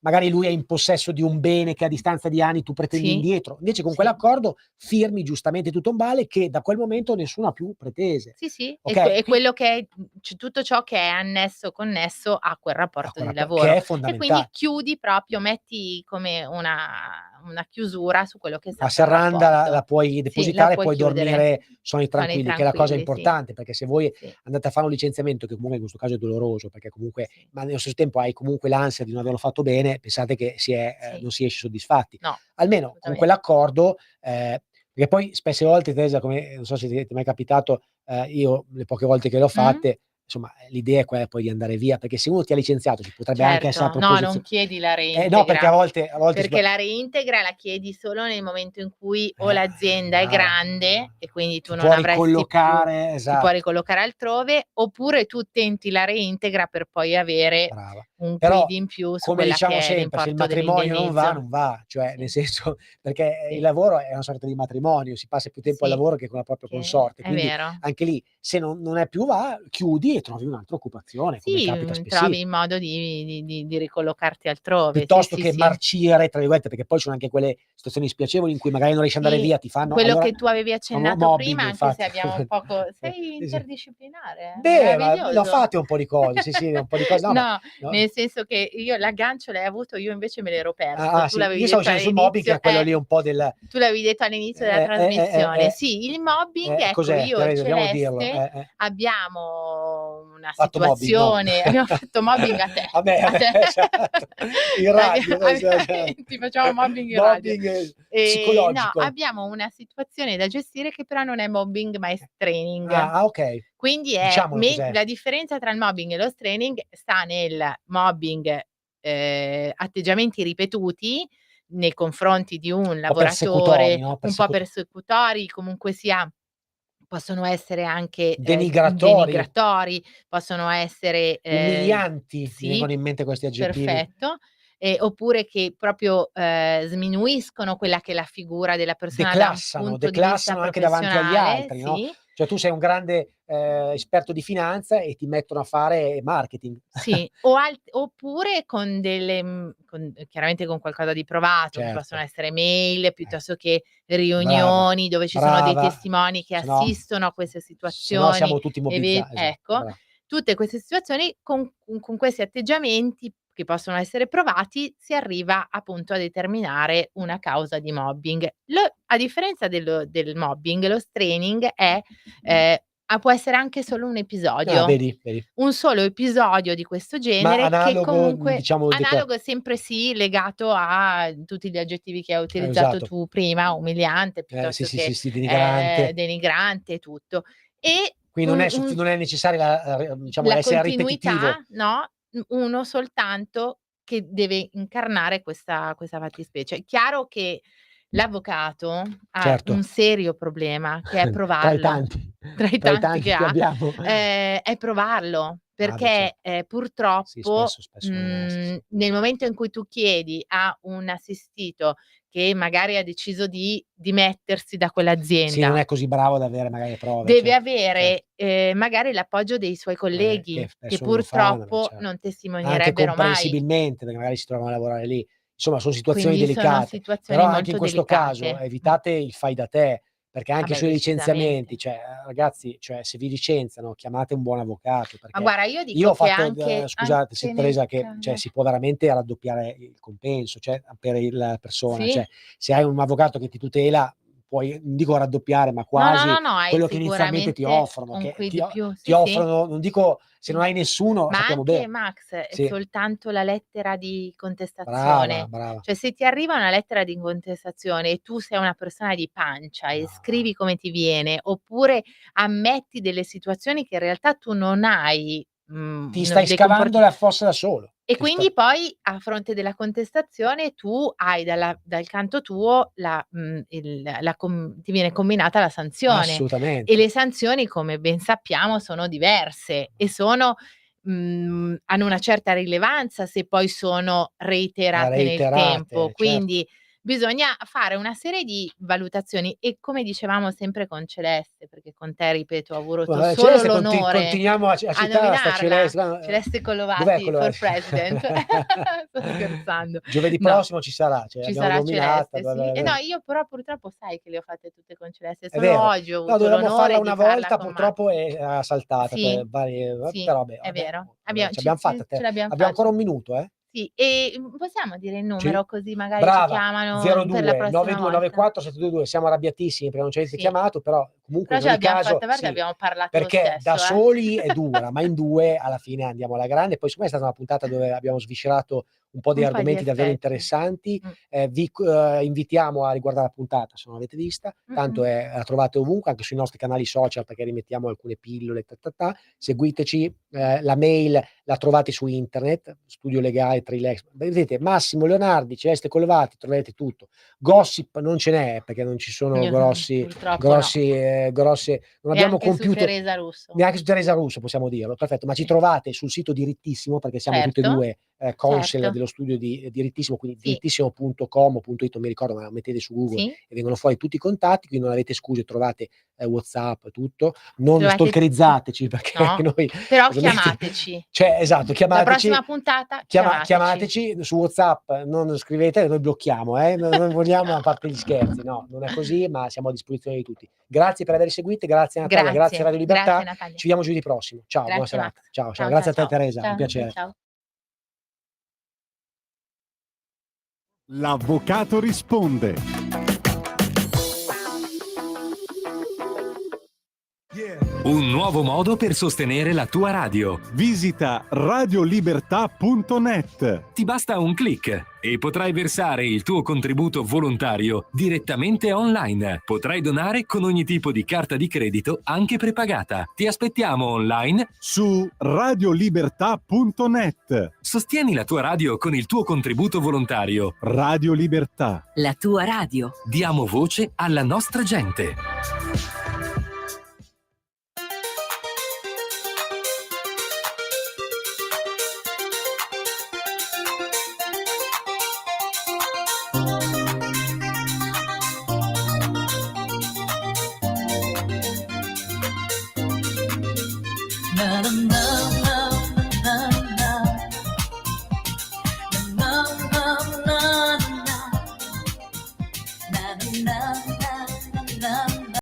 Speaker 2: magari lui è in possesso di un bene che a distanza di anni tu pretendi
Speaker 3: Sì,
Speaker 2: indietro. Invece con
Speaker 3: sì.
Speaker 2: quell'accordo firmi giustamente tutto un vale che da quel momento nessuno ha più pretese.
Speaker 3: Sì, sì,
Speaker 2: Okay?
Speaker 3: è quello che è tutto ciò che è annesso, connesso a quel
Speaker 2: A
Speaker 3: rapporto
Speaker 2: quel
Speaker 3: di
Speaker 2: rappo che
Speaker 3: lavoro.
Speaker 2: è
Speaker 3: E quindi
Speaker 2: fondamentale.
Speaker 3: chiudi proprio, metti come una chiusura su quello che è
Speaker 2: La
Speaker 3: stato il
Speaker 2: serranda la
Speaker 3: rapporto.
Speaker 2: puoi
Speaker 3: Sì, la
Speaker 2: depositare e
Speaker 3: puoi
Speaker 2: puoi
Speaker 3: chiudere.
Speaker 2: dormire sonni
Speaker 3: Sonni
Speaker 2: tranquilli, che è la cosa
Speaker 3: tranquilli, sì.
Speaker 2: importante, perché se voi
Speaker 3: Sì,
Speaker 2: andate a fare un licenziamento, che comunque in questo caso è doloroso, perché comunque
Speaker 3: sì,
Speaker 2: ma nello stesso tempo hai comunque l'ansia di non averlo fatto bene, pensate che
Speaker 3: sì.
Speaker 2: non si esce soddisfatti.
Speaker 3: No,
Speaker 2: Almeno con
Speaker 3: assolutamente.
Speaker 2: quell'accordo, perché poi spesse volte Teresa, come non so se ti è mai capitato, io le poche volte che le ho
Speaker 3: Mh?
Speaker 2: fatte, insomma l'idea è quella poi di andare via, perché se uno ti ha licenziato ci potrebbe anche essere la
Speaker 3: Certo, no, non
Speaker 2: proposizio
Speaker 3: chiedi la
Speaker 2: no, perché a
Speaker 3: reintegra,
Speaker 2: volte si può
Speaker 3: perché la reintegra la chiedi solo nel momento in cui o l'azienda è
Speaker 2: brava.
Speaker 3: grande e quindi tu
Speaker 2: Ti
Speaker 3: non
Speaker 2: può
Speaker 3: avresti più
Speaker 2: ricollocare
Speaker 3: ti puoi
Speaker 2: esatto,
Speaker 3: ricollocare altrove, oppure tu tenti la reintegra per poi avere
Speaker 2: brava.
Speaker 3: un quid
Speaker 2: Però,
Speaker 3: in più su
Speaker 2: come
Speaker 3: quella
Speaker 2: diciamo
Speaker 3: che è
Speaker 2: sempre, se il
Speaker 3: l'importo
Speaker 2: matrimonio non va,
Speaker 3: dell'indennizzo.
Speaker 2: non va. Cioè, nel
Speaker 3: Sì,
Speaker 2: senso perché il
Speaker 3: sì,
Speaker 2: lavoro è una sorta di matrimonio, si passa più tempo al
Speaker 3: sì,
Speaker 2: lavoro che con la propria
Speaker 3: che
Speaker 2: consorte.
Speaker 3: è
Speaker 2: Quindi
Speaker 3: vero.
Speaker 2: anche lì, se non è più va, chiudi e trovi un'altra occupazione, come
Speaker 3: Sì,
Speaker 2: capita
Speaker 3: trovi
Speaker 2: spessissimo.
Speaker 3: il modo di ricollocarti altrove. Sì,
Speaker 2: Piuttosto
Speaker 3: sì,
Speaker 2: che
Speaker 3: sì.
Speaker 2: "marcire" tra virgolette, perché poi ci sono anche quelle situazioni spiacevoli in cui magari non riesci ad andare
Speaker 3: Sì,
Speaker 2: via, ti fanno
Speaker 3: quello
Speaker 2: allora
Speaker 3: che tu avevi
Speaker 2: fanno
Speaker 3: accennato
Speaker 2: mobbing
Speaker 3: prima, anche se
Speaker 2: infatti.
Speaker 3: abbiamo un poco sei
Speaker 2: Sì, sì.
Speaker 3: interdisciplinare,
Speaker 2: Beh, ma ne ho
Speaker 3: meraviglioso.
Speaker 2: fatte un po' di cose, sì, sì, un po' di cose no, ma
Speaker 3: No,
Speaker 2: no
Speaker 3: nel senso che io l'aggancio l'hai avuto, io invece me l'ero perso. Tu
Speaker 2: sì,
Speaker 3: l'avevi
Speaker 2: io stavo
Speaker 3: detto
Speaker 2: dicendo sul mobbing che
Speaker 3: all'inizio
Speaker 2: è quello lì un po' del
Speaker 3: tu l'avevi detto all'inizio della trasmissione.
Speaker 2: eh,
Speaker 3: Sì, il mobbing, ecco,
Speaker 2: cos'è?
Speaker 3: io e
Speaker 2: Teresa, dobbiamo dirlo,
Speaker 3: Celeste abbiamo una
Speaker 2: Fatto mobbing, no.
Speaker 3: situazione abbiamo fatto mobbing a te,
Speaker 2: A
Speaker 3: a
Speaker 2: me,
Speaker 3: te.
Speaker 2: esatto. In radio,
Speaker 3: Ti facciamo mobbing in radio.
Speaker 2: mobbing
Speaker 3: No,
Speaker 2: psicologico.
Speaker 3: abbiamo una situazione da gestire che però non è mobbing, ma è straining.
Speaker 2: Okay.
Speaker 3: Quindi
Speaker 2: Diciamolo cos'è.
Speaker 3: la differenza tra il mobbing e lo straining sta nel mobbing, atteggiamenti ripetuti nei confronti di un
Speaker 2: Un po' persecutori,
Speaker 3: lavoratore,
Speaker 2: no,
Speaker 3: un po' persecutori, comunque sia possono essere anche,
Speaker 2: denigratori,
Speaker 3: denigratori, possono essere,
Speaker 2: umilianti, mi
Speaker 3: sì,
Speaker 2: vengono in mente questi aggettivi.
Speaker 3: perfetto, oppure che proprio, sminuiscono quella che è la figura della persona da un
Speaker 2: Declassano,
Speaker 3: punto di vista
Speaker 2: declassano anche davanti agli
Speaker 3: professionale,
Speaker 2: altri, no,
Speaker 3: sì.
Speaker 2: cioè tu sei un grande, esperto di finanza e ti mettono a fare marketing.
Speaker 3: Sì, oppure con chiaramente con qualcosa di provato, che possono
Speaker 2: Certo,
Speaker 3: essere mail, piuttosto che
Speaker 2: brava,
Speaker 3: riunioni dove ci sono dei
Speaker 2: brava,
Speaker 3: testimoni che assistono a queste
Speaker 2: se no
Speaker 3: situazioni
Speaker 2: siamo tutti esatto,
Speaker 3: ecco,
Speaker 2: bra
Speaker 3: tutte queste situazioni con questi atteggiamenti che possono essere provati, si arriva appunto a determinare una causa di mobbing. A differenza del mobbing, lo straining è può essere anche solo un episodio.
Speaker 2: vedi, vedi.
Speaker 3: Un solo episodio di questo
Speaker 2: Ma
Speaker 3: genere che
Speaker 2: analogo,
Speaker 3: comunque
Speaker 2: diciamo
Speaker 3: analogo sempre sì, legato a tutti gli aggettivi che hai utilizzato
Speaker 2: esatto.
Speaker 3: tu prima, umiliante
Speaker 2: Sì,
Speaker 3: piuttosto
Speaker 2: sì, sì,
Speaker 3: che,
Speaker 2: sì, denigrante.
Speaker 3: denigrante e tutto. E
Speaker 2: Quindi non è necessario diciamo
Speaker 3: la
Speaker 2: essere ripetitivo.
Speaker 3: continuità, no, uno soltanto che deve incarnare questa fattispecie. È chiaro che l'avvocato ha
Speaker 2: Certo.
Speaker 3: un serio problema che è
Speaker 2: Tra i
Speaker 3: provarlo.
Speaker 2: tanti.
Speaker 3: Tra i tanti che ha,
Speaker 2: abbiamo.
Speaker 3: è provarlo, perché,
Speaker 2: Sì,
Speaker 3: purtroppo,
Speaker 2: spesso non è, sì.
Speaker 3: nel momento in cui tu chiedi a un assistito che magari ha deciso di dimettersi da
Speaker 2: Sì, non
Speaker 3: quell'azienda,
Speaker 2: è così bravo ad avere magari le prove,
Speaker 3: deve
Speaker 2: certo.
Speaker 3: avere, magari l'appoggio dei suoi colleghi
Speaker 2: Che
Speaker 3: che
Speaker 2: spesso non lo fanno,
Speaker 3: purtroppo
Speaker 2: certo.
Speaker 3: non
Speaker 2: Anche
Speaker 3: testimonierebbero mai.
Speaker 2: comprensibilmente, perché magari si trovano a lavorare lì. Insomma, son situazioni
Speaker 3: Quindi sono
Speaker 2: delicate.
Speaker 3: situazioni
Speaker 2: Però anche in
Speaker 3: molto
Speaker 2: questo caso
Speaker 3: delicate.
Speaker 2: evitate il fai da te, perché anche sui licenziamenti,
Speaker 3: Decisamente.
Speaker 2: cioè ragazzi, cioè se vi licenziano chiamate un buon avvocato,
Speaker 3: Ma
Speaker 2: perché
Speaker 3: guarda, io
Speaker 2: io
Speaker 3: dico
Speaker 2: ho
Speaker 3: che
Speaker 2: fatto
Speaker 3: anche
Speaker 2: scusate se
Speaker 3: nel
Speaker 2: Teresa, che cioè
Speaker 3: caso
Speaker 2: si può veramente raddoppiare il compenso, cioè per la persona,
Speaker 3: sì?
Speaker 2: cioè se hai un avvocato che ti tutela puoi, non dico raddoppiare, ma
Speaker 3: No,
Speaker 2: quasi
Speaker 3: hai
Speaker 2: quello che inizialmente ti
Speaker 3: sicuramente
Speaker 2: offrono,
Speaker 3: un
Speaker 2: che
Speaker 3: quid di più.
Speaker 2: ti
Speaker 3: Sì, sì.
Speaker 2: offrono, non dico se non
Speaker 3: Sì.
Speaker 2: hai nessuno,
Speaker 3: Ma
Speaker 2: sappiamo
Speaker 3: anche
Speaker 2: bene.
Speaker 3: Max, è
Speaker 2: Sì.
Speaker 3: soltanto la lettera di
Speaker 2: Brava,
Speaker 3: contestazione.
Speaker 2: brava.
Speaker 3: Cioè, se ti arriva una lettera di contestazione e tu sei una persona di pancia e
Speaker 2: No.
Speaker 3: scrivi come ti viene, oppure ammetti delle situazioni che in realtà tu non hai,
Speaker 2: Ti stai
Speaker 3: dei
Speaker 2: scavando la fossa da solo.
Speaker 3: e
Speaker 2: Ti sta
Speaker 3: quindi poi a fronte della contestazione tu hai dal canto tuo ti viene comminata la sanzione e
Speaker 2: assolutamente.
Speaker 3: le sanzioni, come ben sappiamo, sono diverse e hanno una certa rilevanza se poi sono reiterate nel tempo.
Speaker 2: Reiterate, certo.
Speaker 3: Quindi bisogna fare una serie di valutazioni e come dicevamo sempre con Celeste, perché con te, ripeto, ho avuto solo
Speaker 2: Celeste
Speaker 3: l'onore
Speaker 2: continuiamo a
Speaker 3: a
Speaker 2: citare sta
Speaker 3: nominarla.
Speaker 2: Celeste.
Speaker 3: Celeste
Speaker 2: Dov'è
Speaker 3: Collovati
Speaker 2: quello?
Speaker 3: for president. Sto scherzando.
Speaker 2: Giovedì
Speaker 3: No,
Speaker 2: prossimo ci sarà, cioè
Speaker 3: ci
Speaker 2: l'abbiamo
Speaker 3: sarà
Speaker 2: nominata.
Speaker 3: Celeste, sì. E no, io però purtroppo sai che le ho fatte tutte con Celeste,
Speaker 2: È
Speaker 3: solo
Speaker 2: vero.
Speaker 3: oggi ho
Speaker 2: No,
Speaker 3: avuto
Speaker 2: dovevamo farla
Speaker 3: l'onore di
Speaker 2: una
Speaker 3: farla
Speaker 2: volta,
Speaker 3: con Max.
Speaker 2: purtroppo è saltata
Speaker 3: Sì,
Speaker 2: per varie
Speaker 3: sì,
Speaker 2: però vabbè,
Speaker 3: è vero.
Speaker 2: ce
Speaker 3: Ci
Speaker 2: l'abbiam fatta
Speaker 3: ce l'abbiamo
Speaker 2: abbiamo ancora
Speaker 3: fatta.
Speaker 2: un minuto, eh?
Speaker 3: Sì, e, possiamo dire il
Speaker 2: Sì.
Speaker 3: numero così magari ci
Speaker 2: Brava,
Speaker 3: chiamano per la
Speaker 2: 02
Speaker 3: prossima volta?
Speaker 2: 9294 722. Siamo arrabbiatissimi perché non ci avete
Speaker 3: Sì.
Speaker 2: chiamato, però comunque
Speaker 3: Però
Speaker 2: in
Speaker 3: ce
Speaker 2: ogni
Speaker 3: l'abbiamo
Speaker 2: caso
Speaker 3: fatta perché
Speaker 2: sì,
Speaker 3: abbiamo parlato lo
Speaker 2: perché da
Speaker 3: stesso,
Speaker 2: soli è dura, ma in 2 alla fine andiamo alla grande. Poi siccome è stata una puntata dove abbiamo sviscerato un po' di
Speaker 3: Un po' di
Speaker 2: argomenti davvero
Speaker 3: aspetti.
Speaker 2: interessanti, vi invitiamo a riguardare la puntata se non l'avete vista, tanto la trovate ovunque, anche sui nostri canali social, perché rimettiamo alcune pillole, seguiteci, la mail la trovate su internet, Studio Legale Trilex, vedete Massimo Leonardi, Celeste Collovati, troverete tutto. Gossip non ce n'è, perché non ci sono grosse, non abbiamo
Speaker 3: Neanche su
Speaker 2: computer,
Speaker 3: Teresa Russo.
Speaker 2: neanche su Teresa Russo possiamo dirlo, perfetto, ma ci trovate sul sito Dirittissimo, perché siamo tutte e
Speaker 3: Certo,
Speaker 2: 2 console
Speaker 3: certo.
Speaker 2: dello studio di Dirittissimo, quindi
Speaker 3: Sì.
Speaker 2: dirittissimo.com.it, non mi ricordo, ma mettete su Google
Speaker 3: Sì.
Speaker 2: e vengono fuori tutti i contatti, quindi non avete scuse, trovate WhatsApp, tutto. Non
Speaker 3: Trovate
Speaker 2: stalkerizzateci perché
Speaker 3: No,
Speaker 2: noi
Speaker 3: però
Speaker 2: ovviamente
Speaker 3: chiamateci.
Speaker 2: cioè esatto,
Speaker 3: La
Speaker 2: chiamateci.
Speaker 3: prossima puntata chiamateci.
Speaker 2: Chiamateci su WhatsApp, non scrivete, noi blocchiamo, non vogliamo, a parte gli scherzi, no, non è così, ma siamo a disposizione di tutti. Grazie per aver seguito, grazie Natalia, grazie Radio Libertà.
Speaker 3: Grazie Natalia.
Speaker 2: Ci vediamo giovedì prossimo. Ciao, buona
Speaker 3: Grazie
Speaker 2: serata.
Speaker 3: Max.
Speaker 2: Ciao,
Speaker 3: Ciao,
Speaker 2: grazie
Speaker 3: ciao,
Speaker 2: a te Teresa, un piacere.
Speaker 3: Ciao.
Speaker 1: L'avvocato risponde.
Speaker 6: Un nuovo modo per sostenere la tua radio.
Speaker 1: Visita radiolibertà.net.
Speaker 6: Ti basta un click e potrai versare il tuo contributo volontario direttamente online. Potrai donare con ogni tipo di carta di credito, anche prepagata. Ti aspettiamo online
Speaker 1: su radiolibertà.net.
Speaker 6: Sostieni la tua radio con il tuo contributo volontario.
Speaker 1: Radio Libertà.
Speaker 7: La tua radio.
Speaker 6: Diamo voce alla nostra gente.
Speaker 7: Na na na